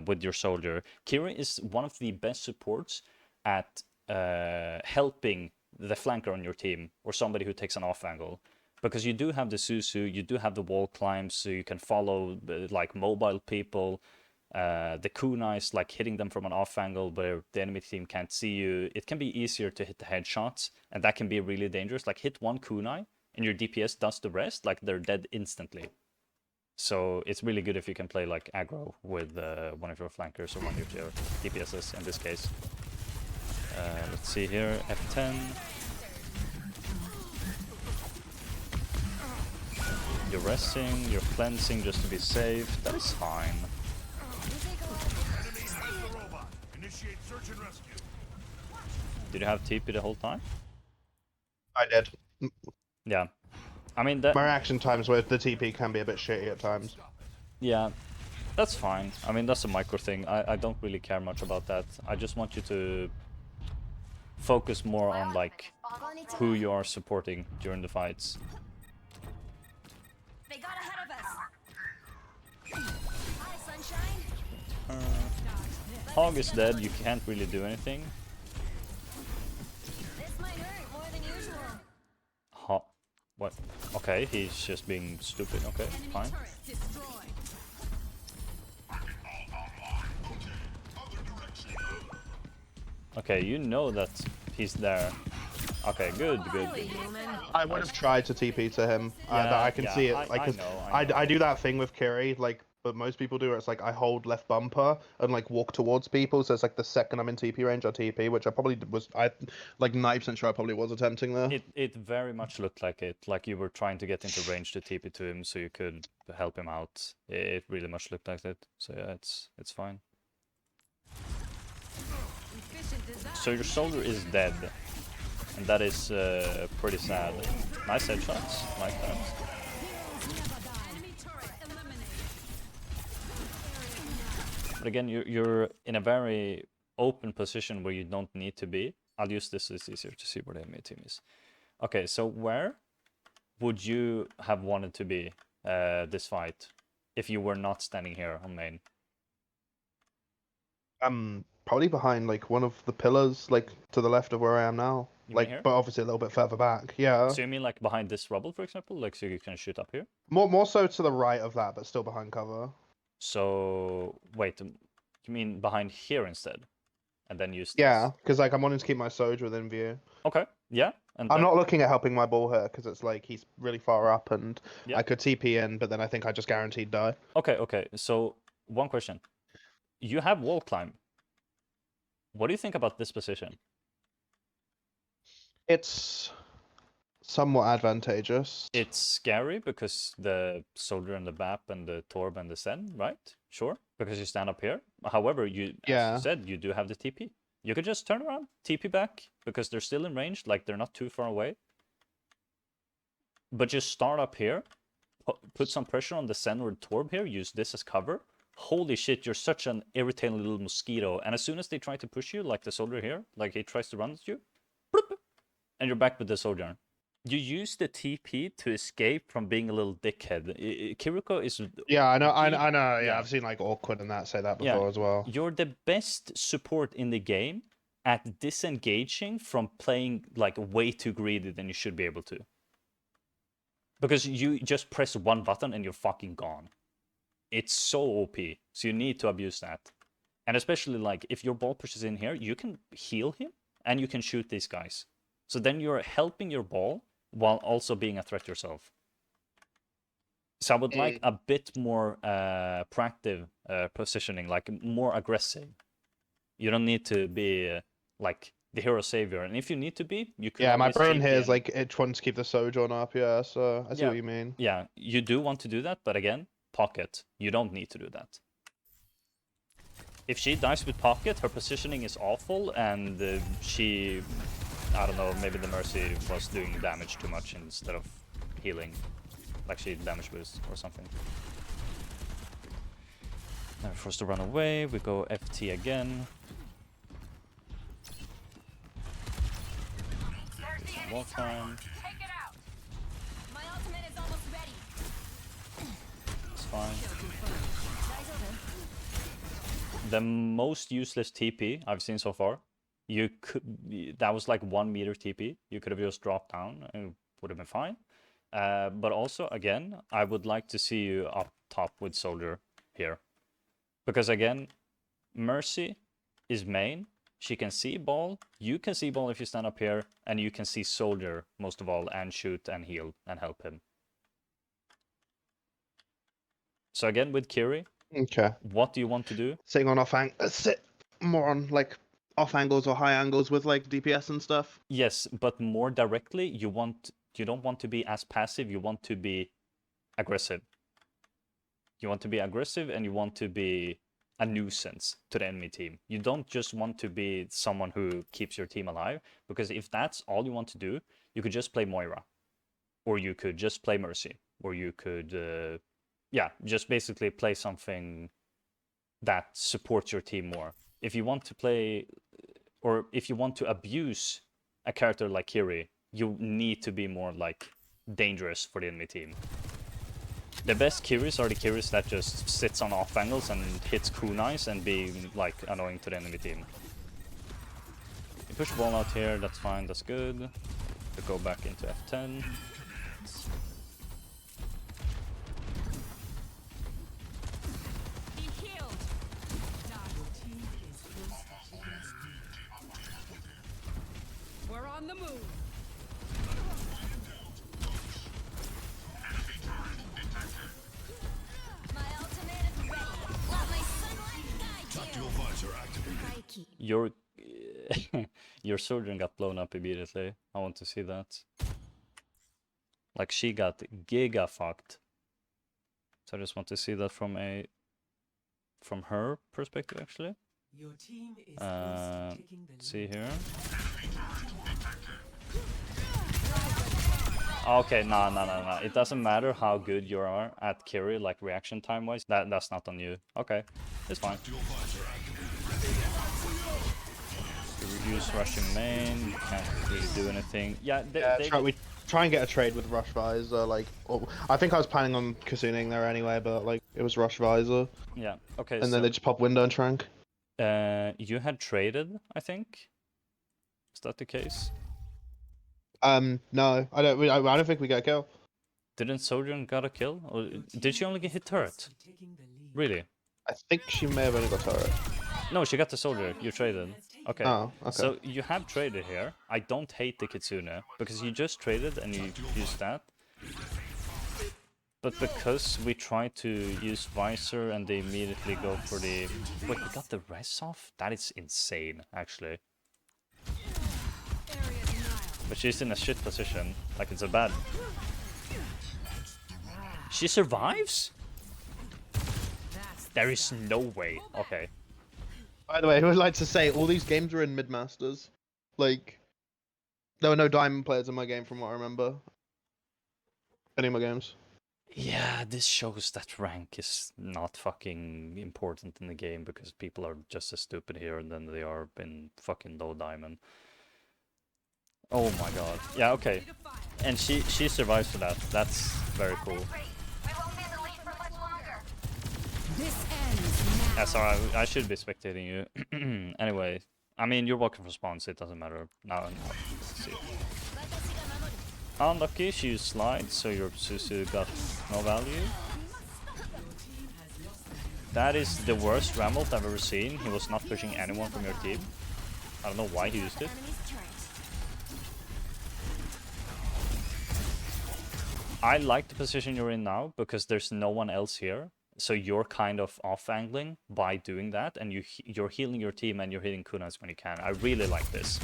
[SPEAKER 1] with your soldier. Kiri is one of the best supports at helping the flanker on your team, or somebody who takes an off angle, because you do have the Susu, you do have the wall climbs, so you can follow like mobile people. The kunais, like hitting them from an off angle where the enemy team can't see you. It can be easier to hit the headshots, and that can be really dangerous. Like, hit one kunai and your DPS does the rest, like they're dead instantly. So it's really good if you can play like aggro with one of your flankers or one of your DPSs in this case. Let's see here, F10. You're resting, you're cleansing just to be safe. That is fine. Did you have TP the whole time?
[SPEAKER 2] I did.
[SPEAKER 1] Yeah. I mean, that...
[SPEAKER 2] My reaction times with the TP can be a bit shitty at times.
[SPEAKER 1] Yeah, that's fine. I mean, that's a micro thing. I don't really care much about that. I just want you to focus more on, like, who you are supporting during the fights.
[SPEAKER 4] They got ahead of us. Hi, sunshine.
[SPEAKER 1] Hog is dead. You can't really do anything.
[SPEAKER 4] This might hurt more than usual.
[SPEAKER 1] What? Okay, he's just being stupid. Okay, fine. Okay, you know that he's there. Okay, good, good, good.
[SPEAKER 2] I would have tried to TP to him.
[SPEAKER 1] Yeah,
[SPEAKER 2] I can
[SPEAKER 1] yeah,
[SPEAKER 2] see it.
[SPEAKER 1] I
[SPEAKER 2] Like, 'cause
[SPEAKER 1] know,
[SPEAKER 2] I do that thing with Kiri, like, but most people do. Where it's like I hold left bumper and like walk towards people. So it's like the second I'm in TP range, I TP, which I probably was. I like 90% sure I probably was attempting there.
[SPEAKER 1] It very much looked like it, like you were trying to get into range to TP to him so you could help him out. It really much looked like it. So yeah, it's fine. So your soldier is dead, and that is pretty sad. Nice headshots, like that. But again, you're in a very open position where you don't need to be. I'll use this, it's easier to see where the enemy team is. Okay, so where would you have wanted to be this fight if you were not standing here on main?
[SPEAKER 2] Probably behind like one of the pillars, like to the left of where I am now.
[SPEAKER 1] You mean
[SPEAKER 2] Like,
[SPEAKER 1] here?
[SPEAKER 2] but obviously a little bit further back. Yeah.
[SPEAKER 1] So you mean like behind this rubble, for example? Like so you can shoot up here?
[SPEAKER 2] More so to the right of that, but still behind cover.
[SPEAKER 1] So wait, you mean behind here instead? And then use this?
[SPEAKER 2] Yeah, because like I'm wanting to keep my soldier within view.
[SPEAKER 1] Okay, yeah. And
[SPEAKER 2] I'm
[SPEAKER 1] then,
[SPEAKER 2] not looking at helping my ball here because it's like he's really far up and
[SPEAKER 1] Yeah.
[SPEAKER 2] I could TP in, but then I think I just guaranteed die.
[SPEAKER 1] Okay, okay. So one question. You have wall climb. What do you think about this position?
[SPEAKER 2] It's somewhat advantageous.
[SPEAKER 1] It's scary because the soldier and the BAP and the Torb and the Sen, right? Sure, because you stand up here. However, you, as
[SPEAKER 2] Yeah.
[SPEAKER 1] you said, you do have the TP. You could just turn around, TP back, because they're still in range, like they're not too far away. But just start up here, put some pressure on the Sen or the Torb here, use this as cover. Holy shit, you're such an irritating little mosquito. And as soon as they try to push you, like the soldier here, like he tries to run at you, bloop, and you're back with the soldier. You use the TP to escape from being a little dickhead. Kiriko is...
[SPEAKER 2] Yeah, I know.
[SPEAKER 1] Yeah.
[SPEAKER 2] Yeah, I've seen like Awkward and that say that
[SPEAKER 1] Yeah.
[SPEAKER 2] before as well.
[SPEAKER 1] You're the best support in the game at disengaging from playing like way too greedy than you should be able to. Because you just press one button and you're fucking gone. It's so OP, so you need to abuse that. And especially like if your ball pushes in here, you can heal him and you can shoot these guys. So then you're helping your ball while also being a threat yourself. So I would like a bit more proactive positioning, like more aggressive. You don't need to be like the hero savior, and if you need to be, you can.
[SPEAKER 2] Yeah, my
[SPEAKER 1] always
[SPEAKER 2] brain
[SPEAKER 1] TP
[SPEAKER 2] here is
[SPEAKER 1] in.
[SPEAKER 2] like it wants to keep the Sojourn up. Yeah, so I see
[SPEAKER 1] Yeah.
[SPEAKER 2] what you mean.
[SPEAKER 1] Yeah, you do want to do that, but again, pocket. You don't need to do that. If she dies with pocket, her positioning is awful, and she, I don't know, maybe the Mercy was doing damage too much instead of healing. Like she damage boost or something. Now we're forced to run away, we go FT again. Do some wall time.
[SPEAKER 4] Take it out. My ultimate is almost ready.
[SPEAKER 1] It's fine.
[SPEAKER 4] Eyes open.
[SPEAKER 1] The most useless TP I've seen so far. You could, that was like 1 meter TP. You could have just dropped down and it would have been fine. But also, again, I would like to see you up top with Soldier here. Because again, Mercy is main. She can see ball. You can see ball if you stand up here. And you can see Soldier most of all and shoot and heal and help him. So again, with Kiri,
[SPEAKER 2] Okay.
[SPEAKER 1] what do you want to do?
[SPEAKER 2] Sitting on sit more on like off angles or high angles with like DPS and stuff.
[SPEAKER 1] Yes, but more directly, you don't want to be as passive, you want to be aggressive. You want to be aggressive and you want to be a nuisance to the enemy team. You don't just want to be someone who keeps your team alive, because if that's all you want to do, you could just play Moira. Or you could just play Mercy. Or you could, yeah, just basically play something that supports your team more. If you want to play, or if you want to abuse a character like Kiri, you need to be more like dangerous for the enemy team. The best Kiris are the Kiris that just sits on off angles and hits kunais and be like annoying to the enemy team. You push the ball out here, that's fine, that's good. We go back into F10.
[SPEAKER 4] Be healed.
[SPEAKER 3] We're on the move.
[SPEAKER 1] your your Sojourn got blown up immediately. I want to see that. Like she got giga fucked. So I just want to see that from her perspective actually.
[SPEAKER 3] Your team is
[SPEAKER 1] See here. Okay, no. It doesn't matter how good you are at Kiri, like reaction time wise. That's not on you. Okay, it's fine. You use rushing main, can't really do anything. Yeah,
[SPEAKER 2] we try and get a trade with Rush Visor. Like, I think I was planning on Kasooning there anyway, but like it was Rush Visor.
[SPEAKER 1] Yeah. Okay.
[SPEAKER 2] And then they just pop window and trank.
[SPEAKER 1] You had traded, I think. Is that the case?
[SPEAKER 2] No, I don't think we got a kill.
[SPEAKER 1] Didn't Sojourn got a kill? Or did she only get hit turret? Really?
[SPEAKER 2] I think she may have only got turret.
[SPEAKER 1] No, she got the soldier. You traded. Okay.
[SPEAKER 2] Oh, okay.
[SPEAKER 1] So you have traded here. I don't hate the Kitsune because you just traded and you used that. But because we tried to use Visor and they immediately go for the... Wait, we got the res off? That is insane, actually. But she's in a shit position. Like, it's a bad... She survives? There is no way. Okay.
[SPEAKER 2] By the way, I would like to say, all these games are in mid-masters. Like, there were no diamond players in my game from what I remember. Any of my games.
[SPEAKER 1] Yeah, this shows that rank is not fucking important in the game because people are just as stupid here than they are in fucking low diamond. Oh my god. Yeah, okay. And she survives for that. That's very cool. Yeah, sorry, I should be spectating you. Anyway, I mean, you're welcome for spawns, it doesn't matter. Now, let's see. Unlucky, she used slide, so your Susu got no value. That is the worst Rambolt I've ever seen. He was not pushing anyone from your team. I don't know why he used it. I like the position you're in now because there's no one else here. So you're kind of off-angling by doing that, and you're healing your team and you're hitting kunas when you can. I really like this.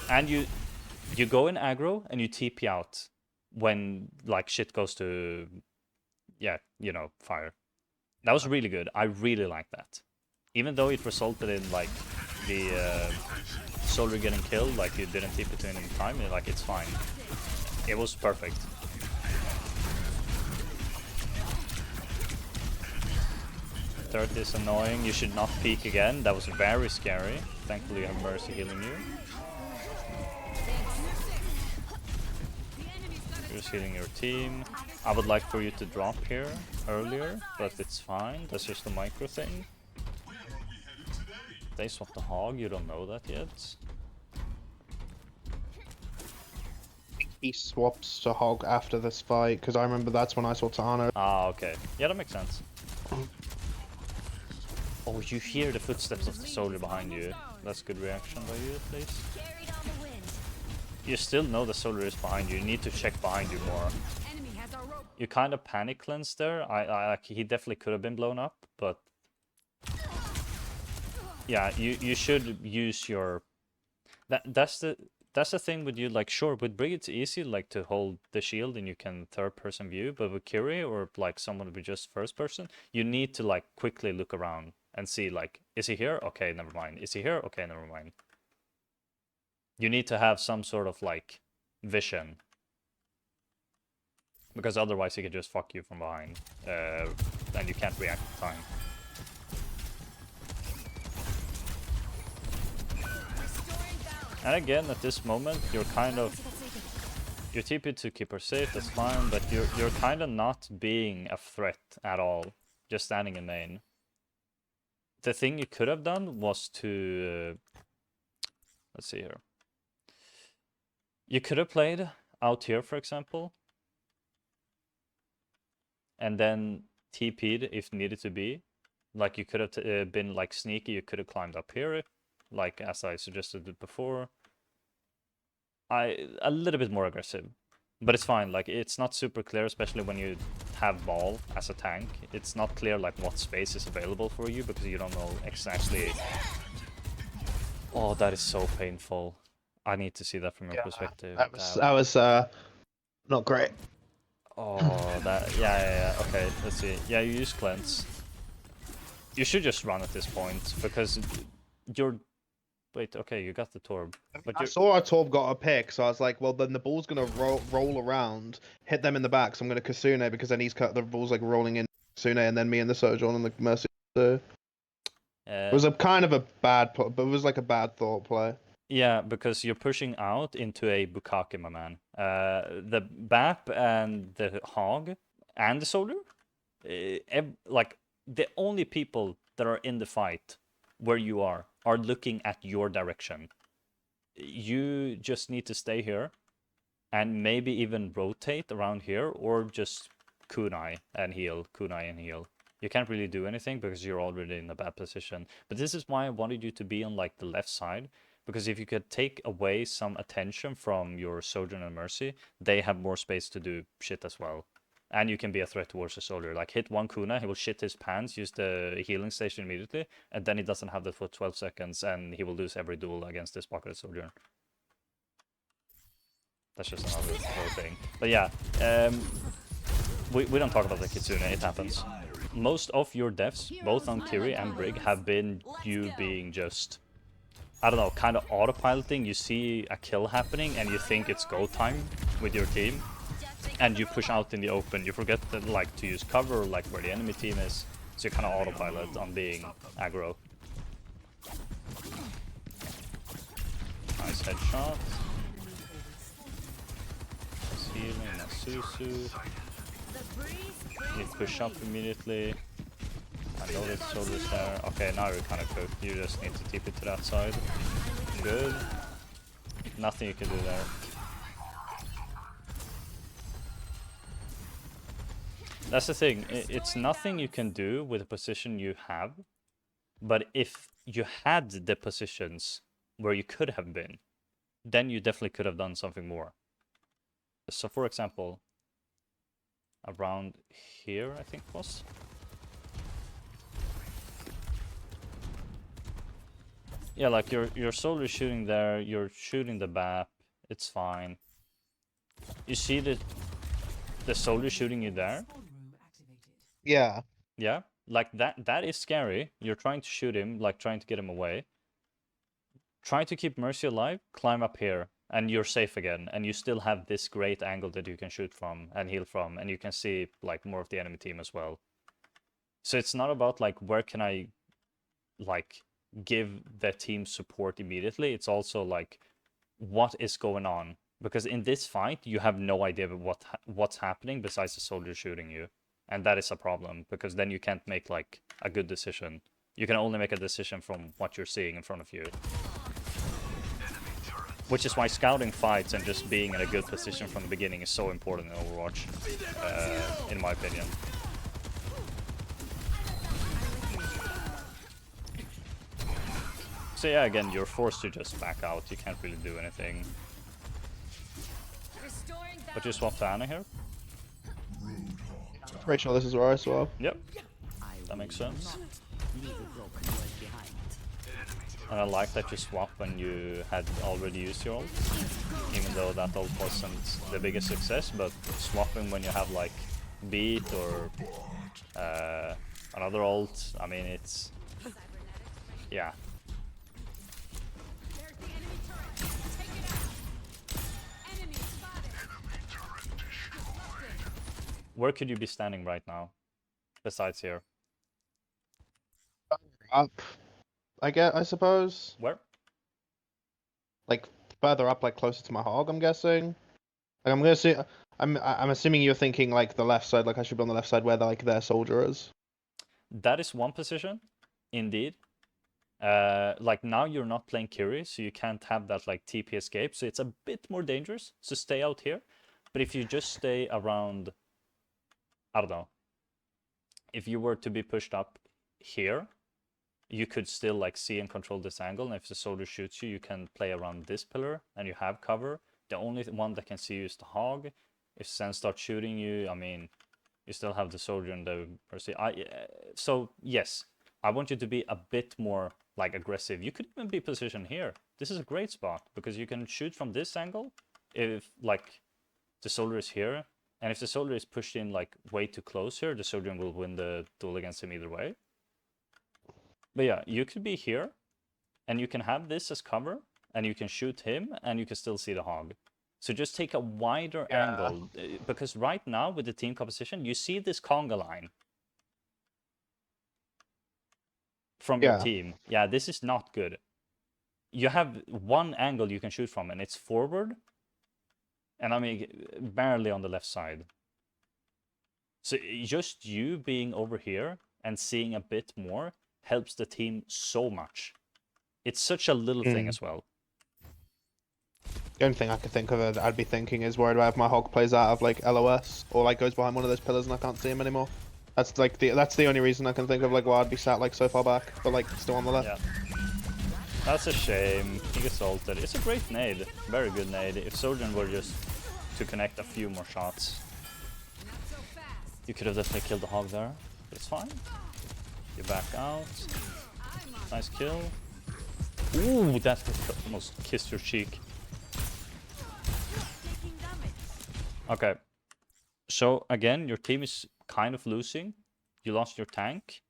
[SPEAKER 1] And you go in aggro and you TP out when like shit goes to, yeah, you know, fire. That was really good. I really like that. Even though it resulted in like the soldier getting killed, like you didn't TP to him in time, like it's fine. It was perfect. Third is annoying. You should not peek again. That was very scary. Thankfully you have Mercy healing you. You're just healing your team. I would like for you to drop here earlier, but it's fine. That's just a micro thing. They swapped the hog, you don't know that yet.
[SPEAKER 2] He swaps to hog after this fight, because I remember that's when I saw Tano.
[SPEAKER 1] Ah, okay. Yeah, that makes sense. Oh, you hear the footsteps of the soldier behind you. That's good reaction by you, at least. You still know the soldier is behind you. You need to check behind you more. You kind of panic cleansed there. He definitely could have been blown up, but yeah, you should use your. That's the thing with you. Like, sure, with Brig it's easy, like to hold the shield and you can third-person view, but with Kiri or like someone with just first-person, you need to like quickly look around and see like, is he here? Okay, never mind. Is he here? Okay, never mind. You need to have some sort of like vision, because otherwise he can just fuck you from behind, and you can't react in time. And again, at this moment, you're kind of... You're TP to keep her safe, that's fine, but you're kind of not being a threat at all, just standing in main. The thing you could have done was to... let's see here. You could have played out here, for example, and then TP'd if needed to be. Like, you could have been like sneaky, you could have climbed up here, like as I suggested before. A little bit more aggressive. But it's fine, like, it's not super clear, especially when you have ball as a tank. It's not clear, like, what space is available for you, because you don't know exactly... Oh, that is so painful. I need to see that from your perspective.
[SPEAKER 2] That was not great.
[SPEAKER 1] Oh, yeah, okay, let's see. Yeah, you use cleanse. You should just run at this point, because you're... Wait, okay, you got the Torb. But
[SPEAKER 2] I saw our Torb got a pick, so I was like, well, then the ball's gonna roll around, hit them in the back, so I'm gonna Kasune, because then the ball's like rolling in Kasune, and then me and the Sojourn and the Mercy. So... it was a kind of a bad, but it was like a bad thought play.
[SPEAKER 1] Yeah, because you're pushing out into a Bukake, my man. The BAP and the Hog and the Soldier, like, the only people that are in the fight where you are looking at your direction. You just need to stay here and maybe even rotate around here, or just kunai and heal. You can't really do anything because you're already in a bad position. But this is why I wanted you to be on, like, the left side, because if you could take away some attention from your Sojourn and Mercy, they have more space to do shit as well. And you can be a threat towards the soldier. Like, hit one Kuna, he will shit his pants, use the healing station immediately, and then he doesn't have that for 12 seconds, and he will lose every duel against this pocketed soldier. That's just another thing. But yeah, we don't talk about the Kitsune, it happens. Most of your deaths, both on Kiri and Brig, have been you being just, I don't know, kind of autopiloting. You see a kill happening and you think it's go time with your team, and you push out in the open. You forget that, like, to use cover, like where the enemy team is, so you kind of autopilot on being aggro. Nice headshot. Nice healing, nice Susu. You push up immediately. I know that soldier's there. Okay, now you're kind of cooked. You just need to TP to that side. Good. Nothing you can do there. That's the thing. It's nothing you can do with the position you have. But if you had the positions where you could have been, then you definitely could have done something more. So, for example, around here, I think it was. Yeah, like your soldier shooting there, you're shooting the BAP, it's fine. You see the soldier shooting you there?
[SPEAKER 2] Yeah.
[SPEAKER 1] Yeah, like that is scary. You're trying to shoot him, like trying to get him away. Try to keep Mercy alive, climb up here, and you're safe again. And you still have this great angle that you can shoot from and heal from, and you can see, like, more of the enemy team as well. So it's not about, like, where can I, like, give the team support immediately. It's also, like, what is going on? Because in this fight, you have no idea what's happening besides the soldier shooting you. And that is a problem, because then you can't make, like, a good decision. You can only make a decision from what you're seeing in front of you. Which is why scouting fights and just being in a good position from the beginning is so important in Overwatch, in my opinion. So yeah, again, you're forced to just back out. You can't really do anything. But you swap to Ana here?
[SPEAKER 2] Pretty sure this is where I swap.
[SPEAKER 1] Yep. That makes sense. And I like that you swap when you had already used your ult. Even though that ult wasn't the biggest success, but swapping when you have, like, beat or another ult, I mean, it's... yeah. Where could you be standing right now, besides here?
[SPEAKER 2] Up, I suppose.
[SPEAKER 1] Where?
[SPEAKER 2] Like, further up, like closer to my hog, I'm guessing. Like, I'm gonna see. I'm assuming you're thinking, like, the left side. Like, I should be on the left side where their soldier is.
[SPEAKER 1] That is one position, indeed. Like, now you're not playing Kiri, so you can't have that, like, TP escape, so it's a bit more dangerous to stay out here. But if you just stay around, I don't know, if you were to be pushed up here, you could still, like, see and control this angle, and if the soldier shoots you, you can play around this pillar, and you have cover. The only one that can see you is the hog, If Sen starts shooting you, I mean, you still have the soldier and the mercy. So yes, I want you to be a bit more like aggressive. You could even be positioned here. This is a great spot because you can shoot from this angle if like the soldier is here, and if the soldier is pushed in like way too close here, the soldier will win the duel against him either way. But yeah, you could be here, and you can have this as cover, and you can shoot him, and you can still see the hog. So just take a wider angle, because right now with the team composition, you see this conga line from your team. Yeah, this is not good. You have one angle you can shoot from, and it's forward, and I mean, barely on the left side. So just you being over here and seeing a bit more helps the team so much. It's such a little thing as well.
[SPEAKER 2] The only thing I could think of that I'd be thinking is worried about if my hog plays out of like LOS or like goes behind one of those pillars and I can't see him anymore. That's like that's the only reason I can think of like why I'd be sat like so far back, but like still on the left.
[SPEAKER 1] Yeah. That's a shame. He gets ulted. It's a great nade. Very good nade. If Sojourn were just to connect a few more shots, you could have definitely killed the hog there. But it's fine. You back out. Nice kill. Ooh, that almost kissed your cheek. Okay. So again, your team is kind of losing. You lost your tank.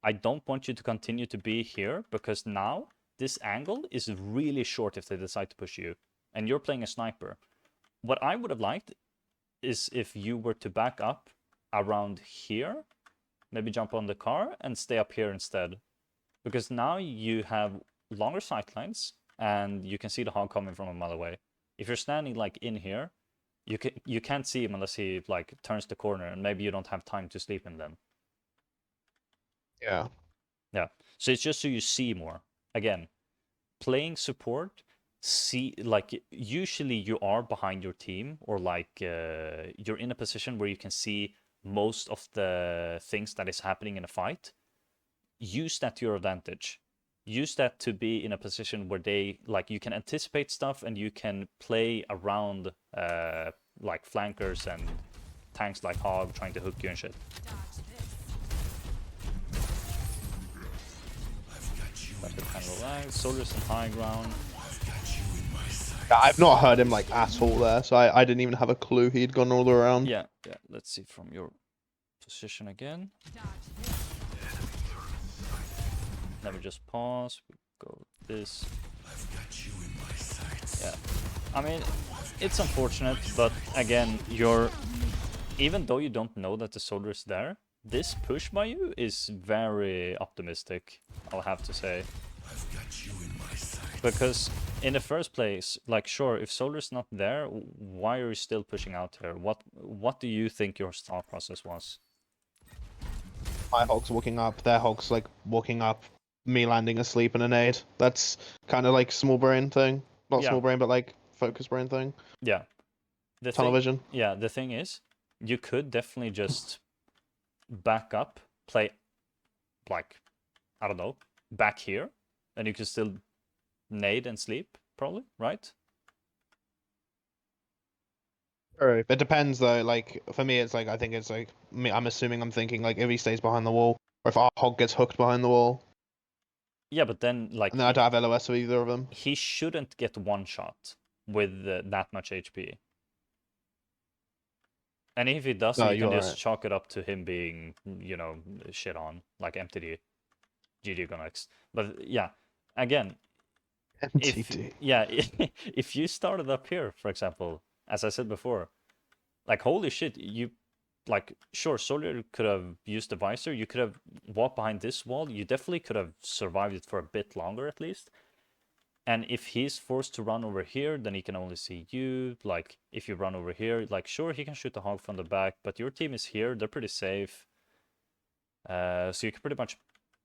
[SPEAKER 1] I don't want you to continue to be here because now this angle is really short if they decide to push you. And you're playing a sniper. What I would have liked is if you were to back up around here, maybe jump on the car and stay up here instead. Because now you have longer sightlines and you can see the hog coming from a mile away. If you're standing like in here, you can't see him unless he like turns the corner, and maybe you don't have time to sleep him then.
[SPEAKER 2] Yeah.
[SPEAKER 1] Yeah. So it's just so you see more. Again, playing support, see like usually you are behind your team or like you're in a position where you can see most of the things that is happening in a fight. Use that to your advantage. Use that to be in a position where they like you can anticipate stuff and you can play around like flankers and tanks like Hog trying to hook you and shit. Soldiers in high ground.
[SPEAKER 2] Yeah, I've not heard him like at all there, so I didn't even have a clue he'd gone all around.
[SPEAKER 1] Yeah. Let's see from your position again. Never just pause. We go this. Yeah. I mean, it's unfortunate, but again, even though you don't know that the soldier is there, this push by you is very optimistic, I'll have to say. Because in the first place, like sure, if soldier's not there, why are you still pushing out here? What do you think your thought process was?
[SPEAKER 2] My hog's walking up, their hog's like walking up, me landing asleep in a nade. That's kind of like small brain thing. Not small brain, but like focus brain thing.
[SPEAKER 1] Yeah.
[SPEAKER 2] Tunnel vision.
[SPEAKER 1] Yeah, the thing is, you could definitely just back up, play like, I don't know, back here, and you can still nade and sleep, probably, right?
[SPEAKER 2] It depends though, like for me it's like I think it's like I'm assuming I'm thinking like if he stays behind the wall or if our hog gets hooked behind the wall.
[SPEAKER 1] Yeah, but then like
[SPEAKER 2] and then I don't have LOS with either of them.
[SPEAKER 1] He shouldn't get one shot with that much HP. And if he does, you can just chalk it up to him being, you know, shit on, like MTD. GG Gonex. But yeah, again,
[SPEAKER 2] MTD.
[SPEAKER 1] If you started up here, for example, as I said before, like holy shit, you like sure Soldier could have used the visor, you could have walked behind this wall, you definitely could have survived it for a bit longer at least. And if he's forced to run over here, then he can only see you. Like if you run over here, like sure he can shoot the hog from the back, but your team is here, they're pretty safe. So you can pretty much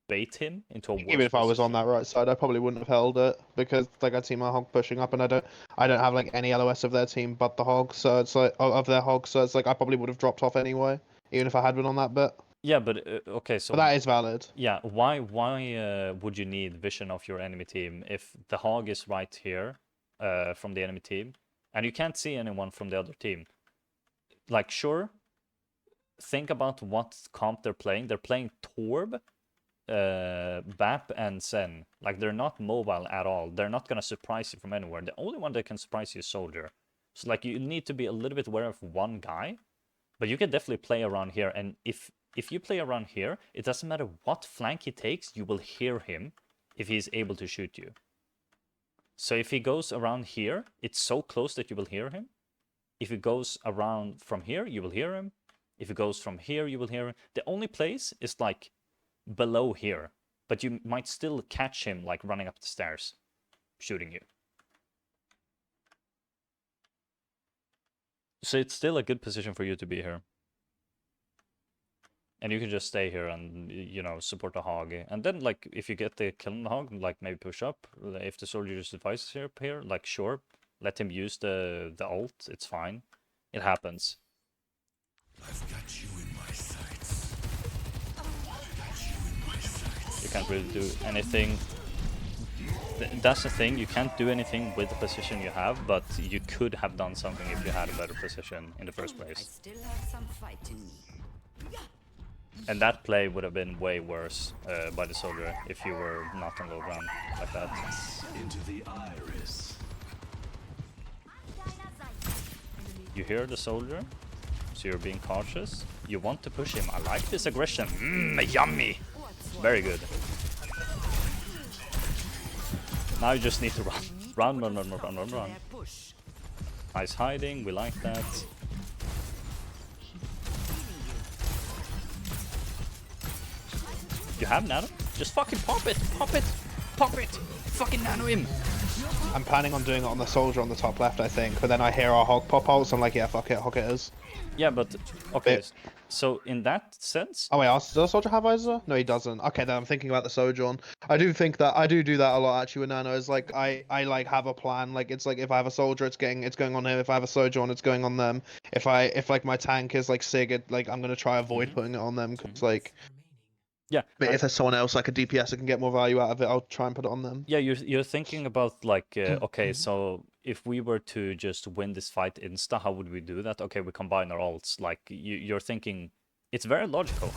[SPEAKER 1] bait him into a worse
[SPEAKER 2] Even if I was on that right side, I probably wouldn't have held it because like I'd see my hog pushing up, and I don't have like any LOS of their team but the hog, so it's like of their hog, so it's like I probably would have dropped off anyway, even if I had been on that bit.
[SPEAKER 1] Yeah, but okay, so
[SPEAKER 2] but that is valid.
[SPEAKER 1] Yeah, why would you need vision of your enemy team if the hog is right here from the enemy team, and you can't see anyone from the other team? like, sure, think about what comp they're playing. They're playing Torb, Bap, and Zen. Like, they're not mobile at all. They're not gonna surprise you from anywhere. The only one that can surprise you is Soldier. So, like, you need to be a little bit aware of one guy, but you can definitely play around here. And if you play around here, it doesn't matter what flank he takes, you will hear him if he's able to shoot you. So if he goes around here, it's so close that you will hear him. If he goes around from here, you will hear him. If it goes from here, you will hear him. The only place is like below here, but you might still catch him like running up the stairs, shooting you. So it's still a good position for you to be here. And you can just stay here and, you know, support the hog. And then, like, if you get the kill on the hog, like, maybe push up. If the soldier just advises here, like, sure, let him use the ult. It's fine. It happens.
[SPEAKER 5] I've got you in my sights.
[SPEAKER 1] You can't really do anything. That's the thing. You can't do anything with the position you have, but you could have done something if you had a better position in the first
[SPEAKER 4] I
[SPEAKER 1] place.
[SPEAKER 4] still have some fight in me.
[SPEAKER 1] And that play would have been way worse by the soldier if you were not on low ground like that.
[SPEAKER 5] Into the iris.
[SPEAKER 1] You hear the soldier, so you're being cautious. You want to push him. I like this aggression. Yummy! Very good. Now you just need to run. Run. Nice hiding, we like that. You have nano? Just fucking pop it! Fucking nano him!
[SPEAKER 2] I'm planning on doing it on the soldier on the top left, I think. But then I hear our hog pop out, so I'm like, yeah, fuck it, hog it is.
[SPEAKER 1] Yeah, but okay. So in that sense,
[SPEAKER 2] Oh wait, does the soldier have visor? No, he doesn't. Okay, then I'm thinking about the sojourn. I do think that I do that a lot actually with nano. Is like I like have a plan. Like it's like if I have a soldier, it's going on him. If I have a sojourn, it's going on them. If like my tank is like Sig, like I'm gonna try avoid putting it on them because like.
[SPEAKER 1] yeah.
[SPEAKER 2] But if there's someone else like a DPS that can get more value out of it, I'll try and put it on them.
[SPEAKER 1] Yeah, you're thinking about like okay, so if we were to just win this fight insta, how would we do that? Okay, we combine our ults. Like you're thinking, it's very logical.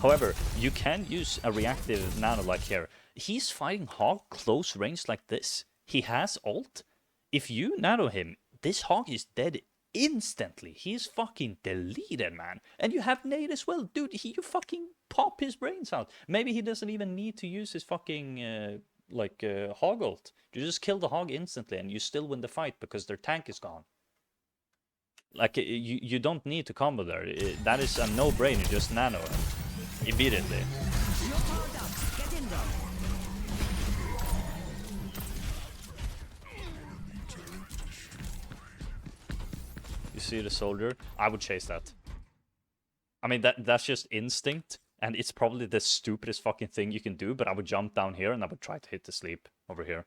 [SPEAKER 1] However, you can use a reactive nano like here. He's fighting hog close range like this. He has ult. If you nano him, this hog is dead instantly. He's fucking deleted, man. And you have nade as well, dude. You fucking pop his brains out. Maybe he doesn't even need to use his fucking hog ult. You just kill the hog instantly and you still win the fight because their tank is gone. Like you don't need to combo there. That is a no-brainer. Just nano him immediately. You see the soldier? I would chase that. I mean, that's just instinct, and it's probably the stupidest fucking thing you can do, but I would jump down here and I would try to hit the sleep over here.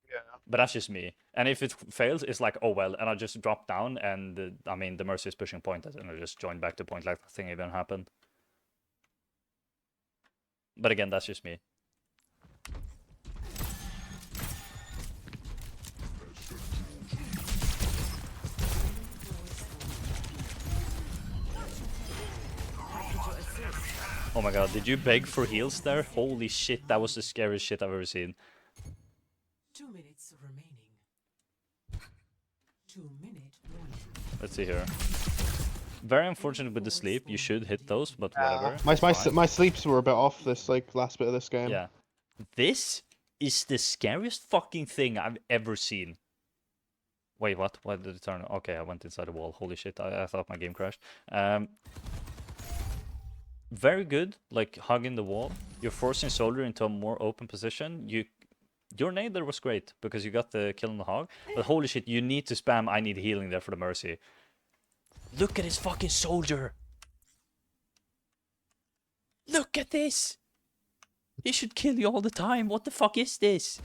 [SPEAKER 2] Yeah.
[SPEAKER 1] But that's just me. And if it fails, it's like, oh well, and I just drop down, and I mean, the Mercy is pushing point, and I just join back to point like nothing even happened. But again, that's just me. Oh my god, did you beg for heals there? Holy shit, that was the scariest shit I've ever seen.
[SPEAKER 3] 2 minutes remaining. 2-minute warning.
[SPEAKER 1] Let's see here. Very unfortunate with the sleep. You should hit those, but whatever.
[SPEAKER 2] My sleeps were a bit off this like last bit of this game.
[SPEAKER 1] Yeah. This is the scariest fucking thing I've ever seen. Wait, what? Why did it turn? Okay, I went inside the wall. Holy shit, I thought my game crashed. Very good, like hugging the wall. You're forcing soldier into a more open position. Your nade there was great because you got the kill on the hog. But holy shit, you need to spam I need healing there for the Mercy. Look at his fucking soldier. Look at this. He should kill you all the time. What the fuck is this?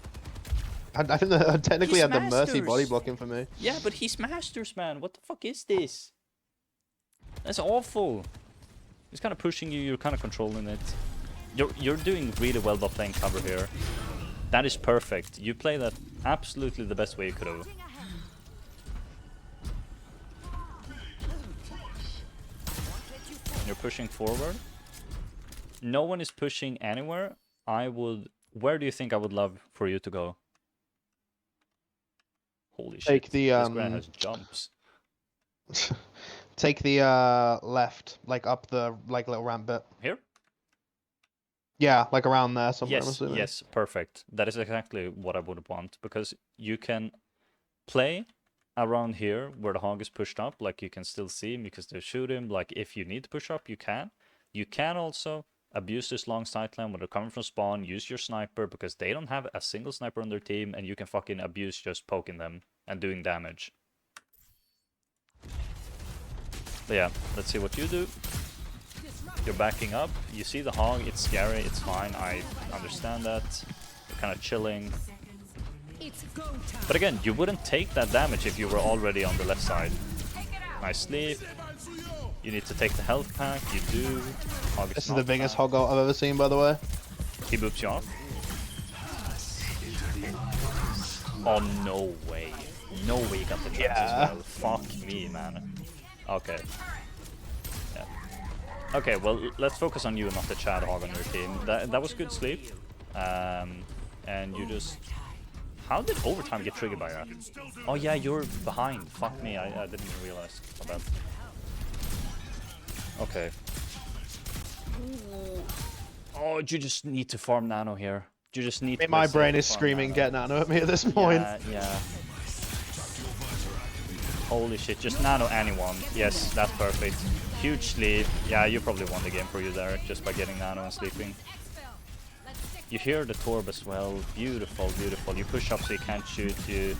[SPEAKER 2] I think that technically
[SPEAKER 1] He's
[SPEAKER 2] had the Mercy
[SPEAKER 1] masters.
[SPEAKER 2] body blocking for me.
[SPEAKER 1] Yeah, but he's masters, man. What the fuck is this? That's awful. He's kind of pushing you. You're kind of controlling it. You're doing really well by playing cover here. That is perfect. You play that absolutely the best way you could have. You're pushing forward. No one is pushing anywhere. I would... Where do you think I would love for you to go? Holy shit,
[SPEAKER 2] Take the,
[SPEAKER 1] this Grand has jumps.
[SPEAKER 2] Take the left, like up the like little ramp bit.
[SPEAKER 1] Here?
[SPEAKER 2] Yeah, like around there somewhere. I'm
[SPEAKER 1] Yes,
[SPEAKER 2] assuming.
[SPEAKER 1] yes, perfect. That is exactly what I would want, because you can play around here where the hog is pushed up, like you can still see him, you can still shoot him, like if you need to push up, you can. You can also abuse this long sight line when they're coming from spawn, use your sniper, because they don't have a single sniper on their team, and you can fucking abuse just poking them and doing damage. But yeah, let's see what you do. You're backing up, you see the hog, it's scary, it's fine, I understand that. You're kind of chilling.
[SPEAKER 4] It's go time.
[SPEAKER 1] But again, you wouldn't take that damage if you were already on the left side. Nice sleep. You need to take the health pack, you do. Hog
[SPEAKER 2] This is
[SPEAKER 1] not
[SPEAKER 2] the biggest
[SPEAKER 1] bad.
[SPEAKER 2] hog ult I've ever seen, by the way.
[SPEAKER 1] He boops you off. Oh, no way. No way you got the chance as well. Fuck me, man. Okay. Yeah. Okay, well, let's focus on you and not the Chad hog on your team. That was good sleep. And you just... How did overtime get triggered by that? Oh yeah, you're behind. Fuck me, I didn't even realize. My bad. Okay. Oh, you just need to farm nano here. You just need to
[SPEAKER 2] My
[SPEAKER 1] play
[SPEAKER 2] brain
[SPEAKER 1] safe,
[SPEAKER 2] is
[SPEAKER 1] farm
[SPEAKER 2] screaming,
[SPEAKER 1] nano.
[SPEAKER 2] get nano at me at this point.
[SPEAKER 1] Yeah. Holy shit, just nano anyone. Yes, that's perfect. Huge sleep. Yeah, you probably won the game for you there, just by getting nano and sleeping. You hear the Torb as well. Beautiful, beautiful. You push up so you can't shoot you.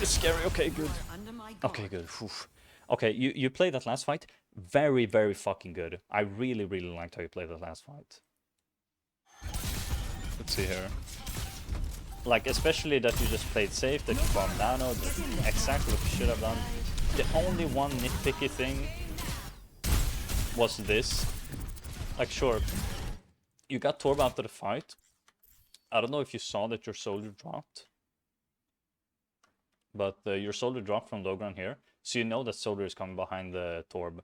[SPEAKER 1] It's scary. Okay, good.
[SPEAKER 3] Under my guard.
[SPEAKER 1] Okay, good. Whew. Okay, you played that last fight very, very fucking good. I really, really liked how you played that last fight. Let's see here. Like, especially that you just played safe, that you farmed nano, that's exactly what you should have done. The only one nitpicky thing was this. Like, sure, you got Torb after the fight. I don't know if you saw that your soldier dropped. But your soldier dropped from low ground here. So you know that soldier is coming behind the Torb.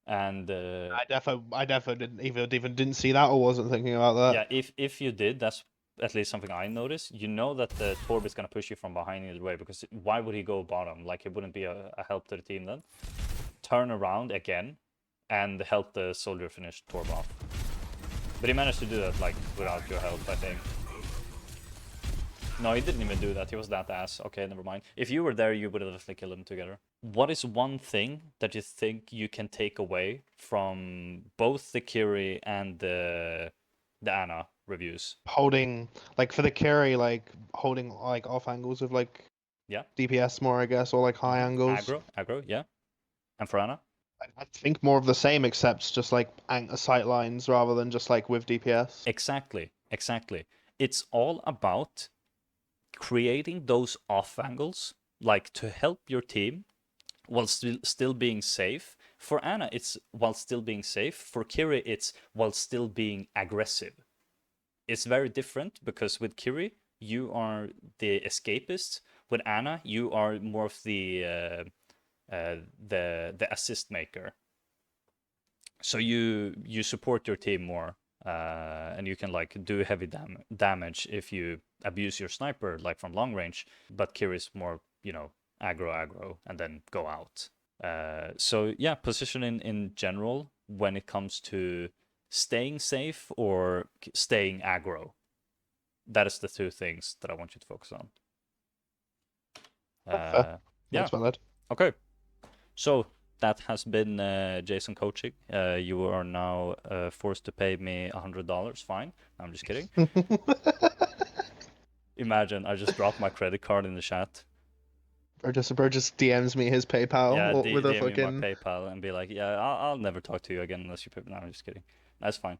[SPEAKER 1] And
[SPEAKER 2] I defo didn't even didn't see that or wasn't thinking about that.
[SPEAKER 1] yeah, if you did, that's at least something I noticed. You know that the Torb is gonna push you from behind either way, because why would he go bottom? Like, it wouldn't be a help to the team then. Turn around again and help the soldier finish Torb off. But he managed to do that, like, without your help, I think. No, he didn't even do that. He was that ass. Okay, never mind. If you were there, you would have definitely killed them together. What is one thing that you think you can take away from both the Kiri and the Ana reviews?
[SPEAKER 2] Holding, like for the Kiri, like holding like off angles of like
[SPEAKER 1] Yeah.
[SPEAKER 2] DPS more, I guess, or like high angles.
[SPEAKER 1] Aggro, yeah. And for Ana?
[SPEAKER 2] I think more of the same, except just like sight lines rather than just like with DPS.
[SPEAKER 1] Exactly. It's all about creating those off angles, like to help your team while still being safe. For Ana, it's while still being safe. For Kiri, it's while still being aggressive. It's very different, because with Kiri, you are the escapist. With Ana, you are more of the assist maker. So you support your team more. And you can like do heavy damage if you abuse your sniper, like from long range. But Kiri's more, you know, aggro, and then go out. So yeah, positioning in general when it comes to staying safe or staying aggro. That is the two things that I want you to focus on. Yeah.
[SPEAKER 2] That's valid.
[SPEAKER 1] Okay. So that has been Jason coaching. You are now forced to pay me $100. Fine. I'm just kidding. Imagine I just dropped my credit card in the chat.
[SPEAKER 2] Bro just DMs me his PayPal
[SPEAKER 1] Yeah,
[SPEAKER 2] with a
[SPEAKER 1] DM
[SPEAKER 2] fucking.
[SPEAKER 1] me my PayPal and be like, yeah, I'll never talk to you again unless you pay. No, I'm just kidding. That's fine.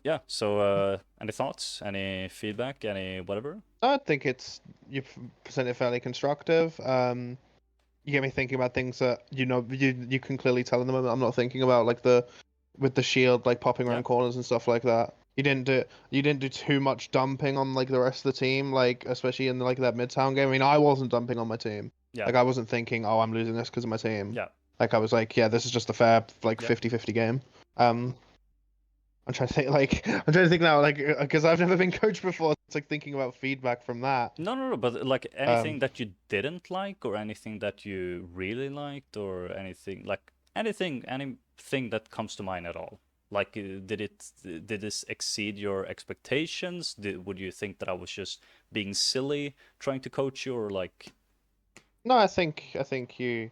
[SPEAKER 1] Yeah. So, any thoughts? Any feedback? Any whatever?
[SPEAKER 2] I think you've presented fairly constructive. You get me thinking about things that you can clearly tell in the moment I'm not thinking about, like with the shield like popping around
[SPEAKER 1] Yeah.
[SPEAKER 2] corners and stuff like that. You didn't do too much dumping on like the rest of the team, like especially in like that Midtown game. I mean, I wasn't dumping on my team.
[SPEAKER 1] Yeah.
[SPEAKER 2] Like I wasn't thinking, oh, I'm losing this because of my team.
[SPEAKER 1] Yeah.
[SPEAKER 2] Like I was like, yeah, this is just a fair like
[SPEAKER 1] Yeah.
[SPEAKER 2] 50-50 game. I'm trying to think I'm trying to think now because I've never been coached before. It's like thinking about feedback from that.
[SPEAKER 1] No, but like anything that you didn't like, or anything that you really liked, or anything that comes to mind at all. Like, did this exceed your expectations? Would you think that I was just being silly trying to coach you, or like?
[SPEAKER 2] No, I think you,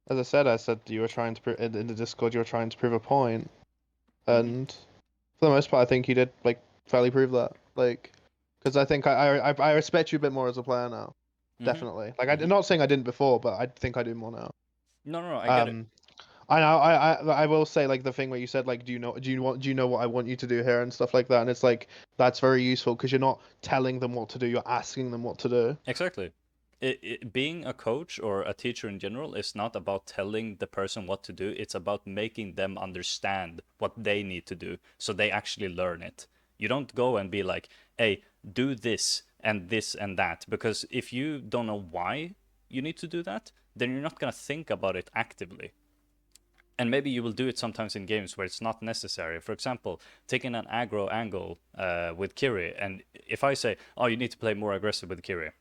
[SPEAKER 2] as I said you were trying to in the Discord, you were trying to prove a point, and for the most part, I think you did like fairly prove that. Like, because I think I respect you a bit more as a player now. Definitely. Like I'm not saying I didn't before, but I think I do more now.
[SPEAKER 1] No, I get it.
[SPEAKER 2] I will say like the thing where you said like do you know what I want you to do here and stuff like that, and it's like that's very useful because you're not telling them what to do, you're asking them what to do.
[SPEAKER 1] Exactly. Being a coach or a teacher in general is not about telling the person what to do. It's about making them understand what they need to do so they actually learn it. You don't go and be like, hey, do this and that. Because if you don't know why you need to do that, then you're not going to think about it actively. And maybe you will do it sometimes in games where it's not necessary. For example, taking an aggro angle with Kiri. And if I say, oh, you need to play more aggressive with Kiri,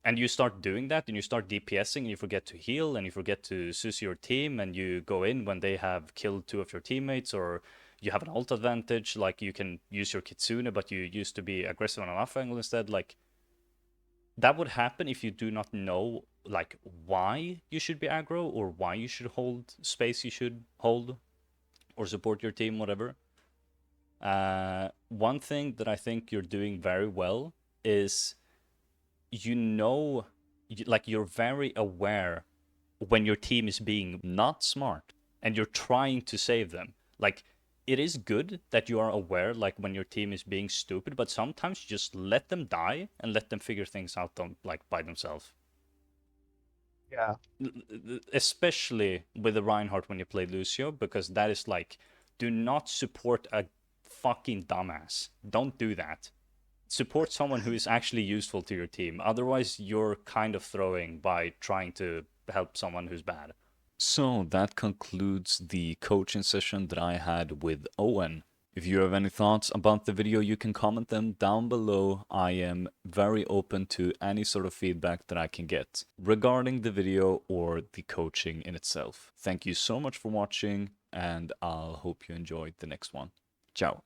[SPEAKER 1] and you start doing that, and you start DPSing, and you forget to heal, and you forget to sus your team, and you go in when they have killed 2 of your teammates, or you have an ult advantage, like you can use your Kitsune, but you used to be aggressive on an off angle instead. Like, that would happen if you do not know, like, why you should be aggro, or why you should hold space you should hold, or support your team, whatever. One thing that I think you're doing very well is you're very aware when your team is being not smart and you're trying to save them. Like, it is good that you are aware, like, when your team is being stupid, but sometimes you just let them die and let them figure things out by themselves.
[SPEAKER 2] Yeah.
[SPEAKER 1] Especially with the Reinhardt when you play Lucio, because that is like, do not support a fucking dumbass. Don't do that. Support someone who is actually useful to your team. Otherwise, you're kind of throwing by trying to help someone who's bad. So that concludes the coaching session that I had with Owen. If you have any thoughts about the video, you can comment them down below. I am very open to any sort of feedback that I can get regarding the video or the coaching in itself. Thank you so much for watching, and I'll hope you enjoyed the next one. Ciao.